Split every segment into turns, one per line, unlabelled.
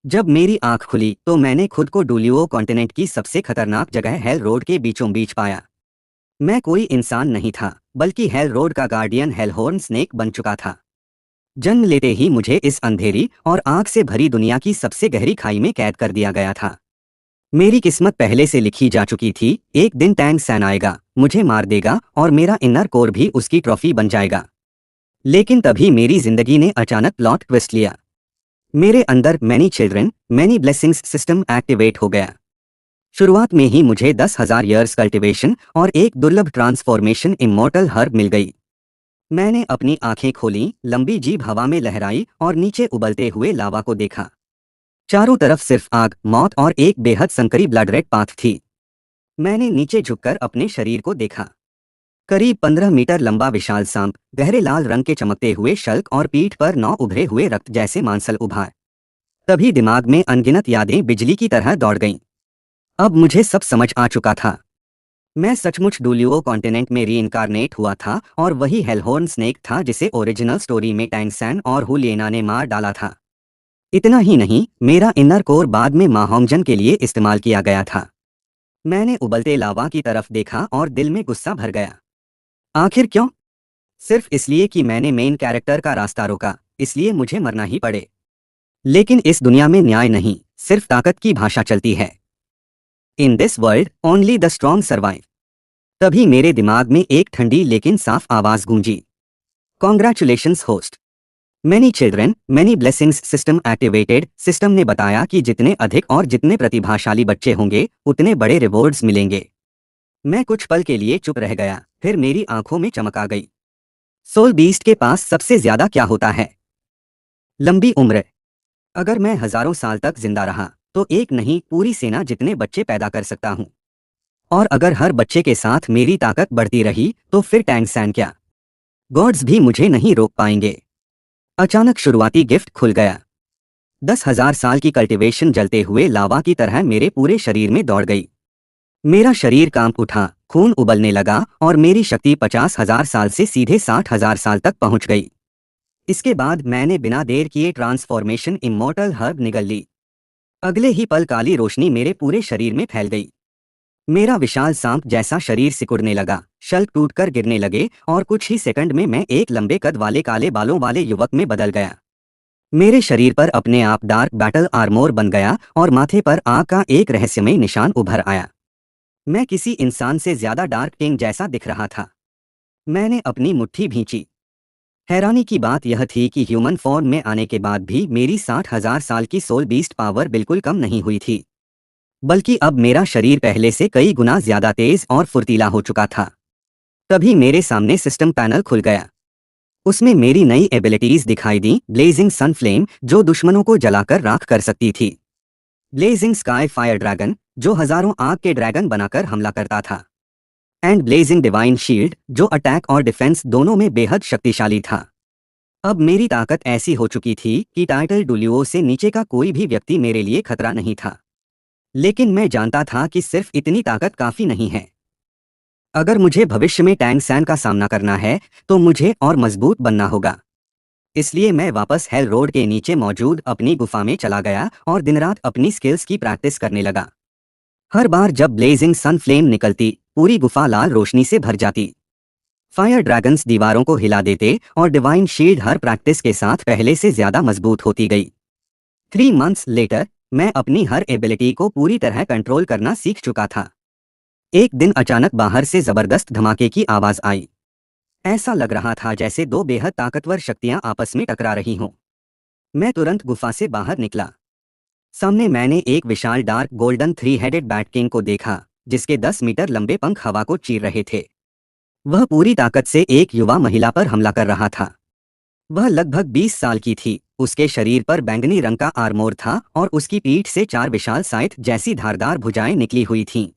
जब मेरी आंख खुली तो मैंने खुद को डुलियो कॉन्टिनेंट की सबसे खतरनाक जगह हेल रोड के बीचों बीच पाया। मैं कोई इंसान नहीं था, बल्कि हेल रोड का गार्डियन हेलहॉर्न स्नेक बन चुका था। जन्म लेते ही मुझे इस अंधेरी और आग से भरी दुनिया की सबसे गहरी खाई में कैद कर दिया गया था। मेरी किस्मत पहले से लिखी जा चुकी थी, एक दिन टैंक सैन आएगा, मुझे मार देगा और मेरा इनर कोर भी उसकी ट्रॉफी बन जाएगा। लेकिन तभी मेरी जिंदगी ने अचानक प्लॉट ट्विस्ट लिया। मेरे अंदर many children many blessings system activate हो गया। शुरुआत में ही मुझे 10,000 ईयर्स कल्टिवेशन और एक दुर्लभ ट्रांसफॉर्मेशन इमॉर्टल हर्ब मिल गई। मैंने अपनी आंखें खोलीं, लंबी जीभ हवा में लहराई और नीचे उबलते हुए लावा को देखा। चारों तरफ सिर्फ आग, मौत और एक बेहद संकरी ब्लड रेड पाथ थी। मैंने नीचे झुककर अपने शरीर को देखा। करीब 15 मीटर लंबा विशाल सांप, गहरे लाल रंग के चमकते हुए शल्क और पीठ पर 9 उभरे हुए रक्त जैसे मांसल उभार। तभी दिमाग में अनगिनत यादें बिजली की तरह दौड़ गईं। अब मुझे सब समझ आ चुका था। मैं सचमुच डुलियो कॉन्टिनेंट में रीइंकारनेट हुआ था और वही हेलहॉर्न स्नेक था जिसे ओरिजिनल स्टोरी में टैंग सैन और हुलियना ने मार डाला था। इतना ही नहीं, मेरा इनर कोर बाद में माहोंगजन के लिए इस्तेमाल किया गया था। मैंने उबलते लावा की तरफ देखा और दिल में गुस्सा भर गया। आखिर क्यों? सिर्फ इसलिए कि मैंने मेन कैरेक्टर का रास्ता रोका, इसलिए मुझे मरना ही पड़े। लेकिन इस दुनिया में न्याय नहीं, सिर्फ ताकत की भाषा चलती है। In this world only the strong survive. तभी मेरे दिमाग में एक ठंडी लेकिन साफ आवाज गूंजी। Congratulations host, many children many blessings system activated. System ने बताया कि जितने अधिक और जितने प्रतिभाशाली बच्चे होंगे उतने बड़े रिवॉर्ड्स मिलेंगे। मैं कुछ पल के लिए चुप रह गया, फिर मेरी आंखों में चमक आ गई। सोल बीस्ट के पास सबसे ज्यादा क्या होता है? लंबी उम्र। अगर मैं हजारों साल तक जिंदा रहा तो एक नहीं पूरी सेना जितने बच्चे पैदा कर सकता हूं। और अगर हर बच्चे के साथ मेरी ताकत बढ़ती रही तो फिर टैंग सैन क्या, गॉड्स भी मुझे नहीं रोक पाएंगे। अचानक शुरुआती गिफ्ट खुल गया। 10,000 साल की कल्टीवेशन जलते हुए लावा की तरह मेरे पूरे शरीर में दौड़ गई। मेरा शरीर कांप उठा, खून उबलने लगा और मेरी शक्ति 50,000 साल से सीधे 60,000 साल तक पहुंच गई। इसके बाद मैंने बिना देर किए ट्रांसफॉर्मेशन इमॉर्टल हर्ब निगल ली। अगले ही पल काली रोशनी मेरे पूरे शरीर में फैल गई। मेरा विशाल सांप जैसा शरीर सिकुड़ने लगा, शल्क टूटकर गिरने लगे और कुछ ही सेकंड में मैं एक लंबे कद वाले काले बालों वाले युवक में बदल गया। मेरे शरीर पर अपने आप डार्क बैटल आर्मोर बन गया और माथे पर आग का एक रहस्यमय निशान उभर आया। मैं किसी इंसान से ज्यादा डार्क किंग जैसा दिख रहा था। मैंने अपनी मुट्ठी भींची। हैरानी की बात यह थी कि ह्यूमन फॉर्म में आने के बाद भी मेरी 60,000 साल की सोल बीस्ट पावर बिल्कुल कम नहीं हुई थी, बल्कि अब मेरा शरीर पहले से कई गुना ज्यादा तेज और फुर्तीला हो चुका था। तभी मेरे सामने सिस्टम पैनल खुल गया। उसमें मेरी नई एबिलिटीज दिखाई दी। ब्लेजिंग सन फ्लेम, जो दुश्मनों को जलाकर राख कर सकती थी। ब्लेजिंग स्काई फायर ड्रैगन, जो हजारों आग के ड्रैगन बनाकर हमला करता था। एंड ब्लेजिंग डिवाइन शील्ड, जो अटैक और डिफेंस दोनों में बेहद शक्तिशाली था। अब मेरी ताकत ऐसी हो चुकी थी कि टाइटल डुलियो से नीचे का कोई भी व्यक्ति मेरे लिए खतरा नहीं था। लेकिन मैं जानता था कि सिर्फ इतनी ताकत काफी नहीं है। अगर मुझे भविष्य में टैंग सैन का सामना करना है तो मुझे और मजबूत बनना होगा। इसलिए मैं वापस हेल रोड के नीचे मौजूद अपनी गुफा में चला गया और दिन रात अपनी स्किल्स की प्रैक्टिस करने लगा। हर बार जब ब्लेजिंग सन फ्लेम निकलती, पूरी गुफा लाल रोशनी से भर जाती। फायर ड्रैगन्स दीवारों को हिला देते और डिवाइन शील्ड हर प्रैक्टिस के साथ पहले से ज्यादा मजबूत होती गई। 3 मंथ्स लेटर, मैं अपनी हर एबिलिटी को पूरी तरह कंट्रोल करना सीख चुका था। एक दिन अचानक बाहर से जबरदस्त धमाके की आवाज आई। ऐसा लग रहा था जैसे दो बेहद ताकतवर शक्तियां आपस में टकरा रही हों। मैं तुरंत गुफा से बाहर निकला। सामने मैंने एक विशाल dark golden 3 headed bat king को देखा, जिसके 10 मीटर लंबे पंख हवा को चीर रहे थे। वह पूरी ताकत से एक युवा महिला पर हमला कर रहा था। वह लगभग 20 साल की थी। उसके शरीर पर बैंगनी रंग का आर्मोर था और उसकी पीठ से 4 विशाल साइथ जैसी धारदार भुजाएं निकली हुई थीं।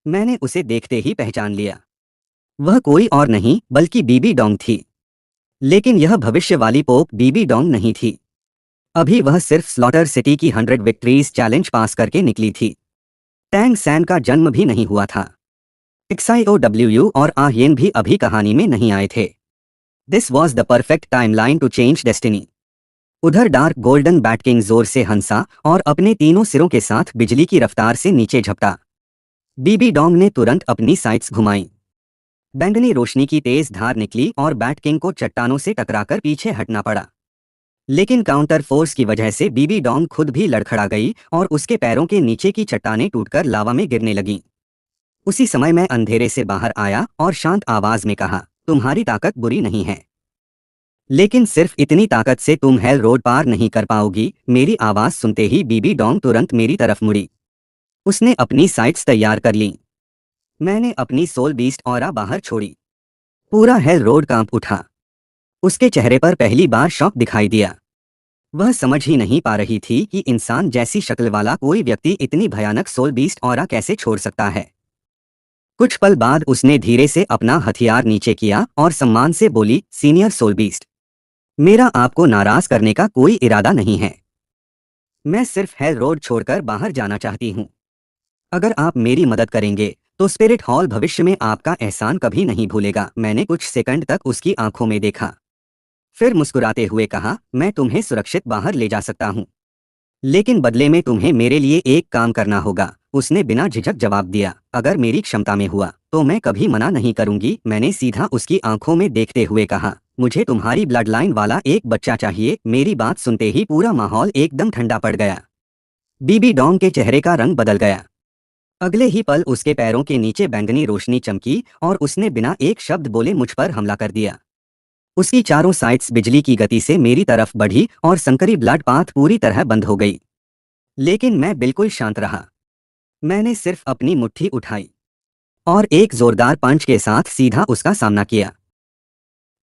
मैंने उसे देखते ही पहचान लिया। वह कोई और नहीं बल्कि बीबी डोंग थी। लेकिन यह भविष्य वाली पोप बीबी डोंग नहीं थी। अभी वह सिर्फ स्लॉटर सिटी की 100 विक्ट्रीज चैलेंज पास करके निकली थी। टैंग सैन का जन्म भी नहीं हुआ था। XIOW और आह्येन भी अभी कहानी में नहीं आए थे। This was the perfect timeline to change destiny. उधर डार्क गोल्डन बैट किंग जोर से हंसा और अपने तीनों सिरों के साथ बिजली की रफ्तार से नीचे झपटा। बीबी डोंग ने तुरंत अपनी साइट्स घुमाई। बैंगनी रोशनी की तेज धार निकली और बैट किंग को चट्टानों से टकराकर पीछे हटना पड़ा। लेकिन काउंटर फोर्स की वजह से बीबी डोंग खुद भी लड़खड़ा गई और उसके पैरों के नीचे की चट्टानें टूटकर लावा में गिरने लगीं। उसी समय मैं अंधेरे से बाहर आया और शांत आवाज में कहा, तुम्हारी ताकत बुरी नहीं है, लेकिन सिर्फ इतनी ताकत से तुम हेल रोड पार नहीं कर पाओगी। मेरी आवाज सुनते ही बीबी डोंग तुरंत मेरी तरफ मुड़ी। उसने अपनी साइट्स तैयार कर लीं। मैंने अपनी सोल बीस्ट ऑरा बाहर छोड़ी। पूरा हेल रोड कांप उठा। उसके चेहरे पर पहली बार शॉक दिखाई दिया। वह समझ ही नहीं पा रही थी कि इंसान जैसी शक्ल वाला कोई व्यक्ति इतनी भयानक सोल बीस्ट ऑरा कैसे छोड़ सकता है। कुछ पल बाद उसने धीरे से अपना हथियार नीचे किया और सम्मान से बोली, सीनियर सोल बीस्ट, मेरा आपको नाराज करने का कोई इरादा नहीं है। मैं सिर्फ हेल रोड छोड़कर बाहर जाना चाहती हूँ। अगर आप मेरी मदद करेंगे तो स्पिरिट हॉल भविष्य में आपका एहसान कभी नहीं भूलेगा। मैंने कुछ सेकंड तक उसकी आंखों में देखा, फिर मुस्कुराते हुए कहा, मैं तुम्हें सुरक्षित बाहर ले जा सकता हूँ, लेकिन बदले में तुम्हें मेरे लिए एक काम करना होगा। उसने बिना झिझक जवाब दिया, अगर मेरी क्षमता में हुआ तो मैं कभी मना नहीं करूंगी। मैंने सीधा उसकी आंखों में देखते हुए कहा, मुझे तुम्हारी ब्लड लाइन वाला एक बच्चा चाहिए। मेरी बात सुनते ही पूरा माहौल एकदम ठंडा पड़ गया। बीबी डोंग के चेहरे का रंग बदल गया। अगले ही पल उसके पैरों के नीचे बैंगनी रोशनी चमकी और उसने बिना एक शब्द बोले मुझ पर हमला कर दिया। उसकी चारों साइड्स बिजली की गति से मेरी तरफ बढ़ी और संकरी ब्लड पाथ पूरी तरह बंद हो गई। लेकिन मैं बिल्कुल शांत रहा। मैंने सिर्फ अपनी मुट्ठी उठाई और एक जोरदार पंच के साथ सीधा उसका सामना किया।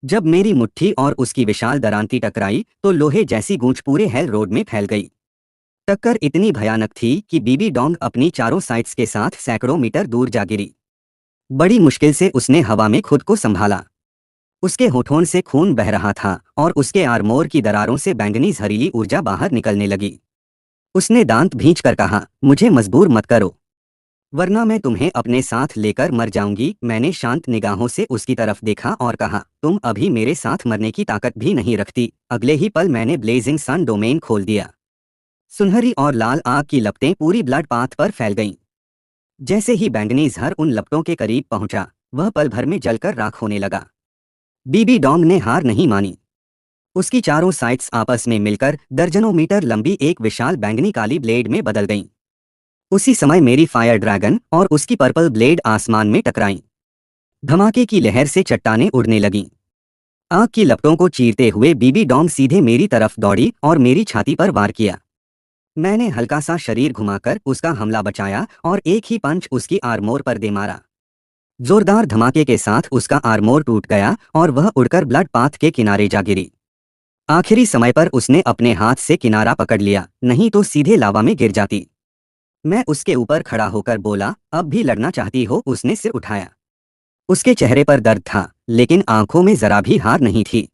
जब मेरी मुट्ठी और उसकी विशाल दरांती टकराई तो लोहे जैसी गूंज पूरे हेल रोड में फैल गई। टक्कर इतनी भयानक थी कि बीबी डोंग अपनी चारों साइड्स के साथ सैकड़ों मीटर दूर जा गिरी। बड़ी मुश्किल से उसने हवा में खुद को संभाला। उसके होठों से खून बह रहा था और उसके आर्मोर की दरारों से बैंगनी जहरीली ऊर्जा बाहर निकलने लगी। उसने दांत भींचकर कहा, मुझे मजबूर मत करो, वरना मैं तुम्हें अपने साथ लेकर मर जाऊंगी। मैंने शांत निगाहों से उसकी तरफ देखा और कहा, तुम अभी मेरे साथ मरने की ताकत भी नहीं रखती। अगले ही पल मैंने ब्लेजिंग सन डोमेन खोल दिया। सुनहरी और लाल आग की लपटें पूरी ब्लड पाथ पर फैल गईं। जैसे ही बैंगनी जहर उन लपटों के करीब पहुंचा, वह पल भर में जलकर राख होने लगा। बीबी डोंग ने हार नहीं मानी। उसकी चारों साइड्स आपस में मिलकर दर्जनों मीटर लंबी एक विशाल बैंगनी काली ब्लेड में बदल गईं। उसी समय मेरी फायर ड्रैगन और उसकी पर्पल ब्लेड आसमान में टकराईं। धमाके की लहर से चट्टानें उड़ने लगीं। आग की लपटों को चीरते हुए बीबी डोंग सीधे मेरी तरफ दौड़ी और मेरी छाती पर वार किया। मैंने हल्का सा शरीर घुमाकर उसका हमला बचाया और एक ही पंच उसकी आर्मोर पर दे मारा। जोरदार धमाके के साथ उसका आर्मोर टूट गया और वह उड़कर ब्लड पाथ के किनारे जा गिरी। आखिरी समय पर उसने अपने हाथ से किनारा पकड़ लिया, नहीं तो सीधे लावा में गिर जाती। मैं उसके ऊपर खड़ा होकर बोला, अब भी लड़ना चाहती हो? उसने सिर उठाया। उसके चेहरे पर दर्द था, लेकिन आंखों में जरा भी हार नहीं थी।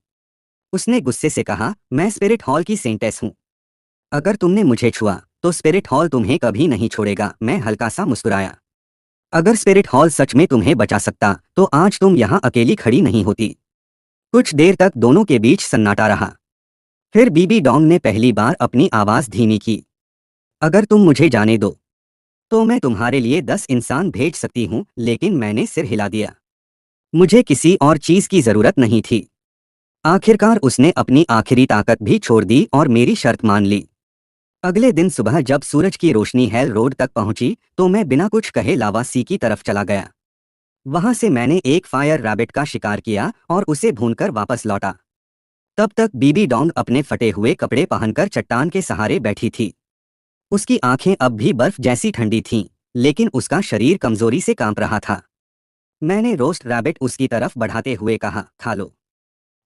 उसने गुस्से से कहा, मैं स्पिरिट हॉल की सेंटेस हूं। अगर तुमने मुझे छुआ तो स्पिरिट हॉल तुम्हें कभी नहीं छोड़ेगा। मैं हल्का सा मुस्कुराया। अगर स्पिरिट हॉल सच में तुम्हें बचा सकता तो आज तुम यहाँ अकेली खड़ी नहीं होती। कुछ देर तक दोनों के बीच सन्नाटा रहा। फिर बीबी डोंग ने पहली बार अपनी आवाज धीमी की, अगर तुम मुझे जाने दो तो मैं तुम्हारे लिए 10 इंसान भेज सकती हूँ। लेकिन मैंने सिर हिला दिया। मुझे किसी और चीज की जरूरत नहीं थी। आखिरकार उसने अपनी आखिरी ताकत भी छोड़ दी और मेरी शर्त मान ली। अगले दिन सुबह जब सूरज की रोशनी हेल रोड तक पहुंची तो मैं बिना कुछ कहे लावा सी की तरफ चला गया। वहां से मैंने एक फायर रैबिट का शिकार किया और उसे भूनकर वापस लौटा। तब तक बीबी डोंग अपने फटे हुए कपड़े पहनकर चट्टान के सहारे बैठी थी। उसकी आंखें अब भी बर्फ जैसी ठंडी थीं, लेकिन उसका शरीर कमजोरी से कांप रहा था। मैंने रोस्ट रैबिट उसकी तरफ बढ़ाते हुए कहा, खा लो।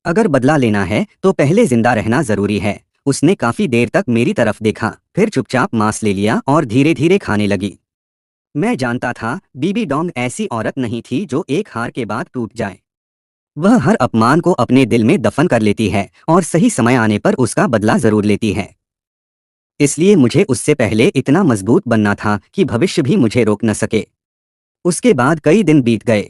अगर बदला लेना है तो पहले जिंदा रहना जरूरी है। उसने काफी देर तक मेरी तरफ देखा, फिर चुपचाप मांस ले लिया और धीरे धीरे खाने लगी। मैं जानता था बीबी डोंग ऐसी औरत नहीं थी जो एक हार के बाद टूट जाए। वह हर अपमान को अपने दिल में दफन कर लेती है और सही समय आने पर उसका बदला जरूर लेती है। इसलिए मुझे उससे पहले इतना मजबूत बनना था कि भविष्य भी मुझे रोक न सके। उसके बाद कई दिन बीत गए।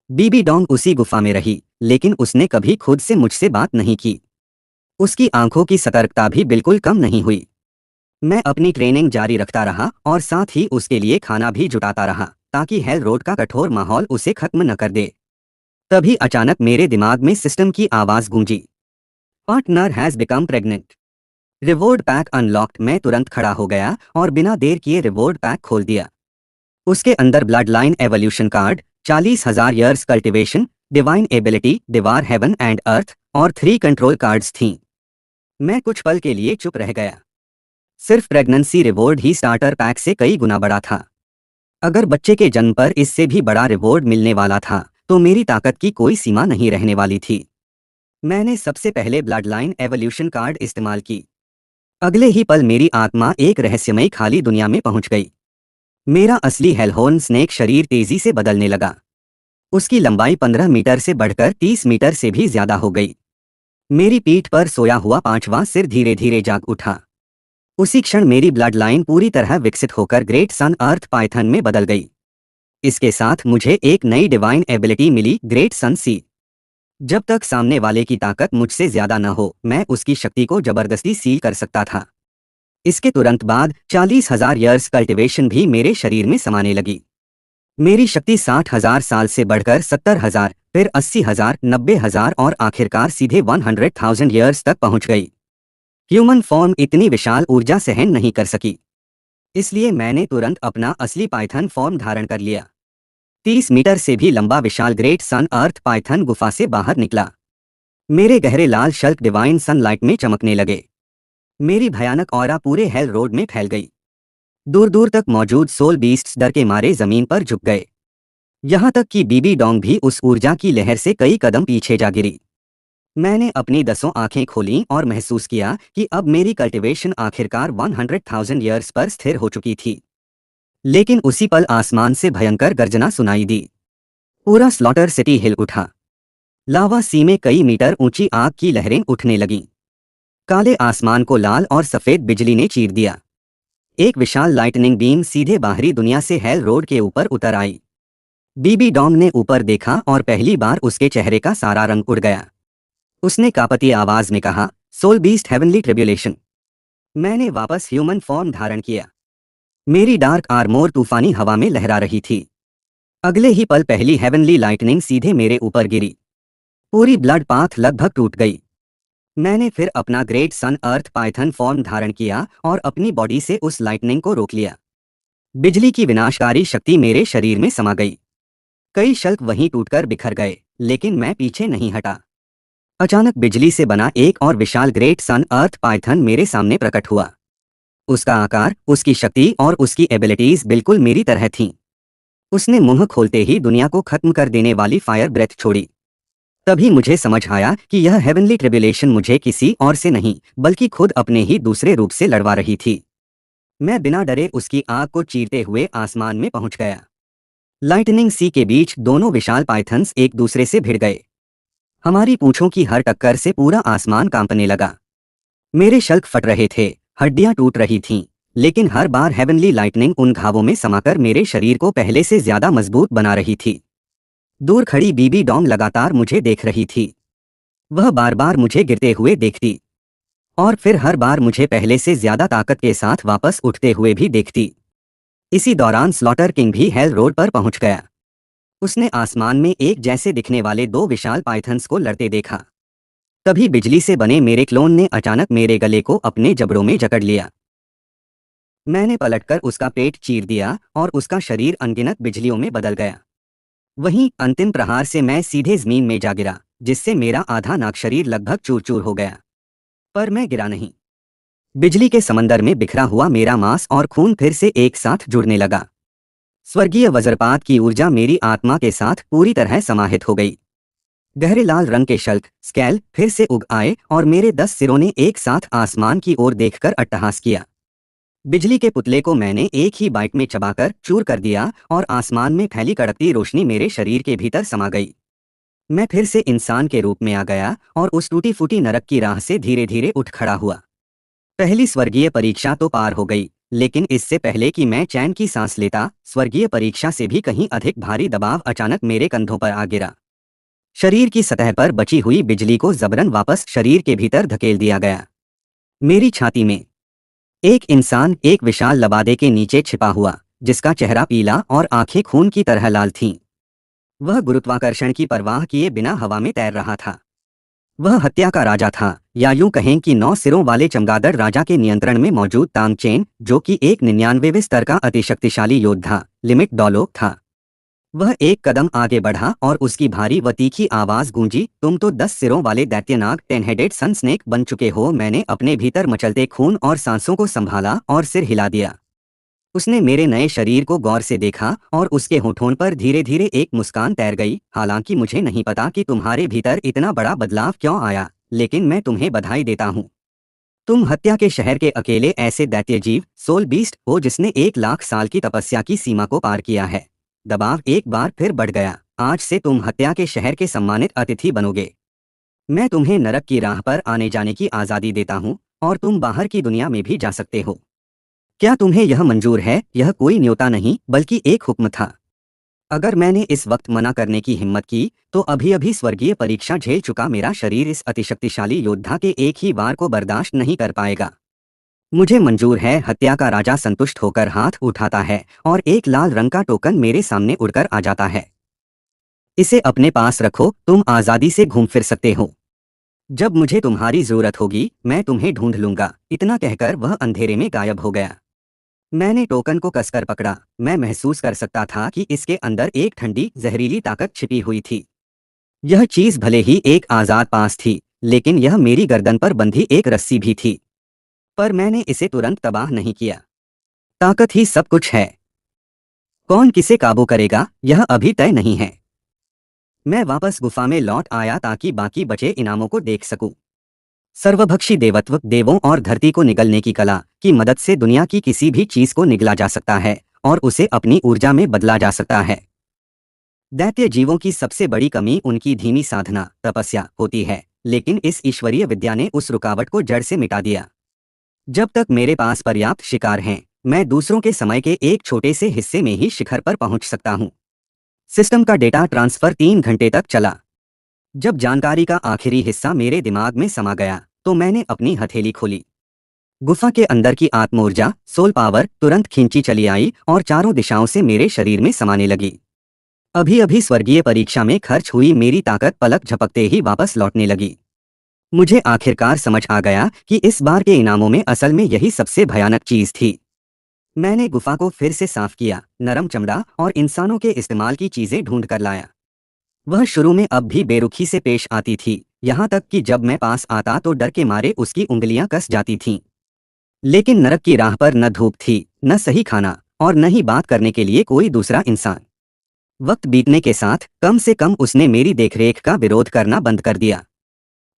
बीबी डोंग उसी गुफा में रही, लेकिन उसने कभी खुद से मुझसे बात नहीं की। उसकी आंखों की सतर्कता भी बिल्कुल कम नहीं हुई। मैं अपनी ट्रेनिंग जारी रखता रहा और साथ ही उसके लिए खाना भी जुटाता रहा ताकि हेल रोड का कठोर माहौल उसे खत्म न कर दे। तभी अचानक मेरे दिमाग में सिस्टम की आवाज गूंजी, partner has become pregnant. Reward pack unlocked. मैं तुरंत खड़ा हो गया और बिना देर किए रिवॉर्ड पैक खोल दिया। उसके अंदर blood line evolution card, 40,000 years cultivation, divine ability, devour heaven and earth और 3 कंट्रोल कार्ड्स थीं। मैं कुछ पल के लिए चुप रह गया। सिर्फ प्रेगनेंसी रिवॉर्ड ही स्टार्टर पैक से कई गुना बड़ा था। अगर बच्चे के जन्म पर इससे भी बड़ा रिवॉर्ड मिलने वाला था तो मेरी ताकत की कोई सीमा नहीं रहने वाली थी। मैंने सबसे पहले ब्लड लाइन एवोल्यूशन कार्ड इस्तेमाल की। अगले ही पल मेरी आत्मा एक रहस्यमयी खाली दुनिया में पहुंच गई। मेरा असली हेलहॉर्न स्नेक शरीर तेजी से बदलने लगा। उसकी लंबाई 15 मीटर से बढ़कर 30 मीटर से भी ज्यादा हो गई। मेरी पीठ पर सोया हुआ 5वां सिर धीरे धीरे जाग उठा। उसी क्षण मेरी ब्लड लाइन पूरी तरह विकसित होकर ग्रेट सन अर्थ पाइथन में बदल गई। इसके साथ मुझे एक नई डिवाइन एबिलिटी मिली, ग्रेट सन सी। जब तक सामने वाले की ताकत मुझसे ज्यादा न हो मैं उसकी शक्ति को जबरदस्ती सील कर सकता था। इसके तुरंत बाद 40,000 ईयर्स कल्टिवेशन भी मेरे शरीर में समाने लगी। मेरी शक्ति 60,000 साल से बढ़कर 70,000, फिर 80,000, 90,000 और आखिरकार सीधे 100,000 ईयर्स तक पहुंच गई। ह्यूमन फॉर्म इतनी विशाल ऊर्जा सहन नहीं कर सकी, इसलिए मैंने तुरंत अपना असली पाइथन फॉर्म धारण कर लिया। 30 मीटर से भी लंबा विशाल ग्रेट सन अर्थ पाइथन गुफा से बाहर निकला। मेरे गहरे लाल शल्क डिवाइन सनलाइट में चमकने लगे। मेरी भयानक ऑरा पूरे हेल रोड में फैल गई। दूर दूर तक मौजूद सोल बीस्ट्स डर के मारे जमीन पर झुक गए। यहां तक कि बीबी डोंग भी उस ऊर्जा की लहर से कई कदम पीछे जा गिरी। मैंने अपनी 10 आंखें खोलीं और महसूस किया कि अब मेरी कल्टिवेशन आखिरकार 100,000 ईयर्स पर स्थिर हो चुकी थी। लेकिन उसी पल आसमान से भयंकर गर्जना सुनाई दी। पूरा स्लॉटर सिटी हिल उठा। लावा सी में कई मीटर ऊंची आग की लहरें उठने लगीं। काले आसमान को लाल और सफेद बिजली ने चीर दिया। एक विशाल लाइटनिंग बीम सीधे बाहरी दुनिया से हेल रोड के ऊपर उतर आई। बीबी डोंग ने ऊपर देखा और पहली बार उसके चेहरे का सारा रंग उड़ गया। उसने कांपती आवाज में कहा, सोल बीस्ट हेवनली ट्रिब्यूलेशन। मैंने वापस ह्यूमन फॉर्म धारण किया। मेरी डार्क आर्मोर तूफानी हवा में लहरा रही थी। अगले ही पल पहली हेवनली लाइटनिंग सीधे मेरे ऊपर गिरी। पूरी ब्लड पाथ लगभग टूट गई। मैंने फिर अपना ग्रेट सन अर्थ पाइथन फॉर्म धारण किया और अपनी बॉडी से उस लाइटनिंग को रोक लिया। बिजली की विनाशकारी शक्ति मेरे शरीर में समा गई। कई शल्क वहीं टूटकर बिखर गए, लेकिन मैं पीछे नहीं हटा। अचानक बिजली से बना एक और विशाल ग्रेट सन अर्थ पाइथन मेरे सामने प्रकट हुआ। उसका आकार, उसकी शक्ति और उसकी एबिलिटीज बिल्कुल मेरी तरह थीं। उसने मुंह खोलते ही दुनिया को खत्म कर देने वाली फायर ब्रेथ छोड़ी। तभी मुझे समझ आया कि यह हेवनली ट्रिब्यूलेशन मुझे किसी और से नहीं बल्कि खुद अपने ही दूसरे रूप से लड़वा रही थी। मैं बिना डरे उसकी आग को चीरते हुए आसमान में पहुंच गया। लाइटनिंग सी के बीच दोनों विशाल पाइथन्स एक दूसरे से भिड़ गए। हमारी पूंछों की हर टक्कर से पूरा आसमान कांपने लगा। मेरे शल्क फट रहे थे, हड्डियां टूट रही थीं, लेकिन हर बार हेवनली लाइटनिंग उन घावों में समाकर मेरे शरीर को पहले से ज्यादा मजबूत बना रही थी। दूर खड़ी बीबी डोंग लगातार मुझे देख रही थी। वह बार बार मुझे गिरते हुए देखती और फिर हर बार मुझे पहले से ज्यादा ताकत के साथ वापस उठते हुए भी देखती। इसी दौरान स्लॉटर किंग भी हेल रोड पर पहुंच गया। उसने आसमान में एक जैसे दिखने वाले 2 विशाल पाइथन्स को लड़ते देखा। तभी बिजली से बने मेरे क्लोन ने अचानक मेरे गले को अपने जबड़ों में जकड़ लिया। मैंने पलटकर उसका पेट चीर दिया और उसका शरीर अनगिनत बिजलियों में बदल गया। वहीं अंतिम प्रहार से मैं सीधे जमीन में जा गिरा, जिससे मेरा आधा नाक शरीर लगभग चूर चूर हो गया। पर मैं गिरा नहीं। बिजली के समंदर में बिखरा हुआ मेरा मांस और खून फिर से एक साथ जुड़ने लगा। स्वर्गीय वज्रपात की ऊर्जा मेरी आत्मा के साथ पूरी तरह समाहित हो गई। गहरे लाल रंग के शल्क स्केल फिर से उग आए और मेरे 10 सिरों ने एक साथ आसमान की ओर देखकर अट्टहास किया। बिजली के पुतले को मैंने एक ही बाइट में चबाकर चूर कर दिया और आसमान में फैली कड़कती रोशनी मेरे शरीर के भीतर समा गई। मैं फिर से इंसान के रूप में आ गया और उस टूटी फूटी नरक की राह से धीरे धीरे उठ खड़ा हुआ। पहली स्वर्गीय परीक्षा तो पार हो गई, लेकिन इससे पहले कि मैं चैन की सांस लेता, स्वर्गीय परीक्षा से भी कहीं अधिक भारी दबाव अचानक मेरे कंधों पर आ गिरा। शरीर की सतह पर बची हुई बिजली को जबरन वापस शरीर के भीतर धकेल दिया गया। मेरी छाती में एक इंसान एक विशाल लबादे के नीचे छिपा हुआ, जिसका चेहरा पीला और आंखें खून की तरह लाल थीं। वह गुरुत्वाकर्षण की परवाह किए बिना हवा में तैर रहा था। वह हत्या का राजा था, या यूं कहें कि 9 सिरों वाले चमगादड़ राजा के नियंत्रण में मौजूद तांगचेन, जो कि एक 99वें स्तर का अतिशक्तिशाली योद्धा, लिमिट डॉलोक था। वह एक कदम आगे बढ़ा और उसकी भारी व तीखी आवाज गूंजी, तुम तो 10 सिरों वाले दैत्यनाग 10 हेडेड सन स्नेक बन चुके हो। मैंने अपने भीतर मचलते खून और सांसों को संभाला और सिर हिला दिया। उसने मेरे नए शरीर को गौर से देखा और उसके होठों पर धीरे धीरे एक मुस्कान तैर गई। हालांकि मुझे नहीं पता कि तुम्हारे भीतर इतना बड़ा बदलाव क्यों आया, लेकिन मैं तुम्हें बधाई देता हूँ। तुम हत्या के शहर के अकेले ऐसे दैत्य जीव, सोल बीस्ट हो जिसने 1 लाख साल की तपस्या की सीमा को पार किया है। दबाव एक बार फिर बढ़ गया। आज से तुम हत्या के शहर के सम्मानित अतिथि बनोगे। मैं तुम्हें नरक की राह पर आने जाने की आज़ादी देता हूँ, और तुम बाहर की दुनिया में भी जा सकते हो। क्या तुम्हें यह मंजूर है? यह कोई न्योता नहीं, बल्कि एक हुक्म था। अगर मैंने इस वक्त मना करने की हिम्मत की, तो अभी अभी स्वर्गीय परीक्षा झेल चुका मेरा शरीर इस अतिशक्तिशाली योद्धा के एक ही वार को बर्दाश्त नहीं कर पाएगा। मुझे मंजूर है। हत्या का राजा संतुष्ट होकर हाथ उठाता है और एक लाल रंग का टोकन मेरे सामने उड़कर आ जाता है। इसे अपने पास रखो, तुम आज़ादी से घूम फिर सकते हो। जब मुझे तुम्हारी जरूरत होगी, मैं तुम्हें ढूंढ लूंगा। इतना कहकर वह अंधेरे में गायब हो गया। मैंने टोकन को कसकर पकड़ा। मैं महसूस कर सकता था कि इसके अंदर एक ठंडी जहरीली ताकत छिपी हुई थी। यह चीज भले ही एक आजाद पास थी, लेकिन यह मेरी गर्दन पर बंधी एक रस्सी भी थी। पर मैंने इसे तुरंत तबाह नहीं किया। ताकत ही सब कुछ है। कौन किसे काबू करेगा, यह अभी तय नहीं है। मैं वापस गुफा में लौट आया ताकि बाकी बचे इनामों को देख सकूं। सर्वभक्षी देवत्व, देवों और धरती को निगलने की कला की मदद से दुनिया की किसी भी चीज को निगला जा सकता है और उसे अपनी ऊर्जा में बदला जा सकता है। दैत्य जीवों की सबसे बड़ी कमी उनकी धीमी साधना, तपस्या होती है, लेकिन इस ईश्वरीय विद्या ने उस रुकावट को जड़ से मिटा दिया। जब तक मेरे पास पर्याप्त शिकार हैं, मैं दूसरों के समय के एक छोटे से हिस्से में ही शिखर पर पहुंच सकता हूं। सिस्टम का डेटा ट्रांसफर 3 घंटे तक चला। जब जानकारी का आखिरी हिस्सा मेरे दिमाग में समा गया, तो मैंने अपनी हथेली खोली। गुफा के अंदर की आत्म ऊर्जा, सोल पावर, तुरंत खींची चली आई और चारों दिशाओं से मेरे शरीर में समाने लगी। अभी अभी स्वर्गीय परीक्षा में खर्च हुई मेरी ताकत पलक झपकते ही वापस लौटने लगी। मुझे आखिरकार समझ आ गया कि इस बार के इनामों में असल में यही सबसे भयानक चीज थी। मैंने गुफा को फिर से साफ किया, नरम चमड़ा और इंसानों के इस्तेमाल की चीजें ढूंढ कर लाया। वह शुरू में अब भी बेरुखी से पेश आती थी, यहाँ तक कि जब मैं पास आता तो डर के मारे उसकी उंगलियां कस जाती थीं। लेकिन नरक की राह पर न धूप थी, न सही खाना, और न ही बात करने के लिए कोई दूसरा इंसान। वक्त बीतने के साथ कम से कम उसने मेरी देखरेख का विरोध करना बंद कर दिया।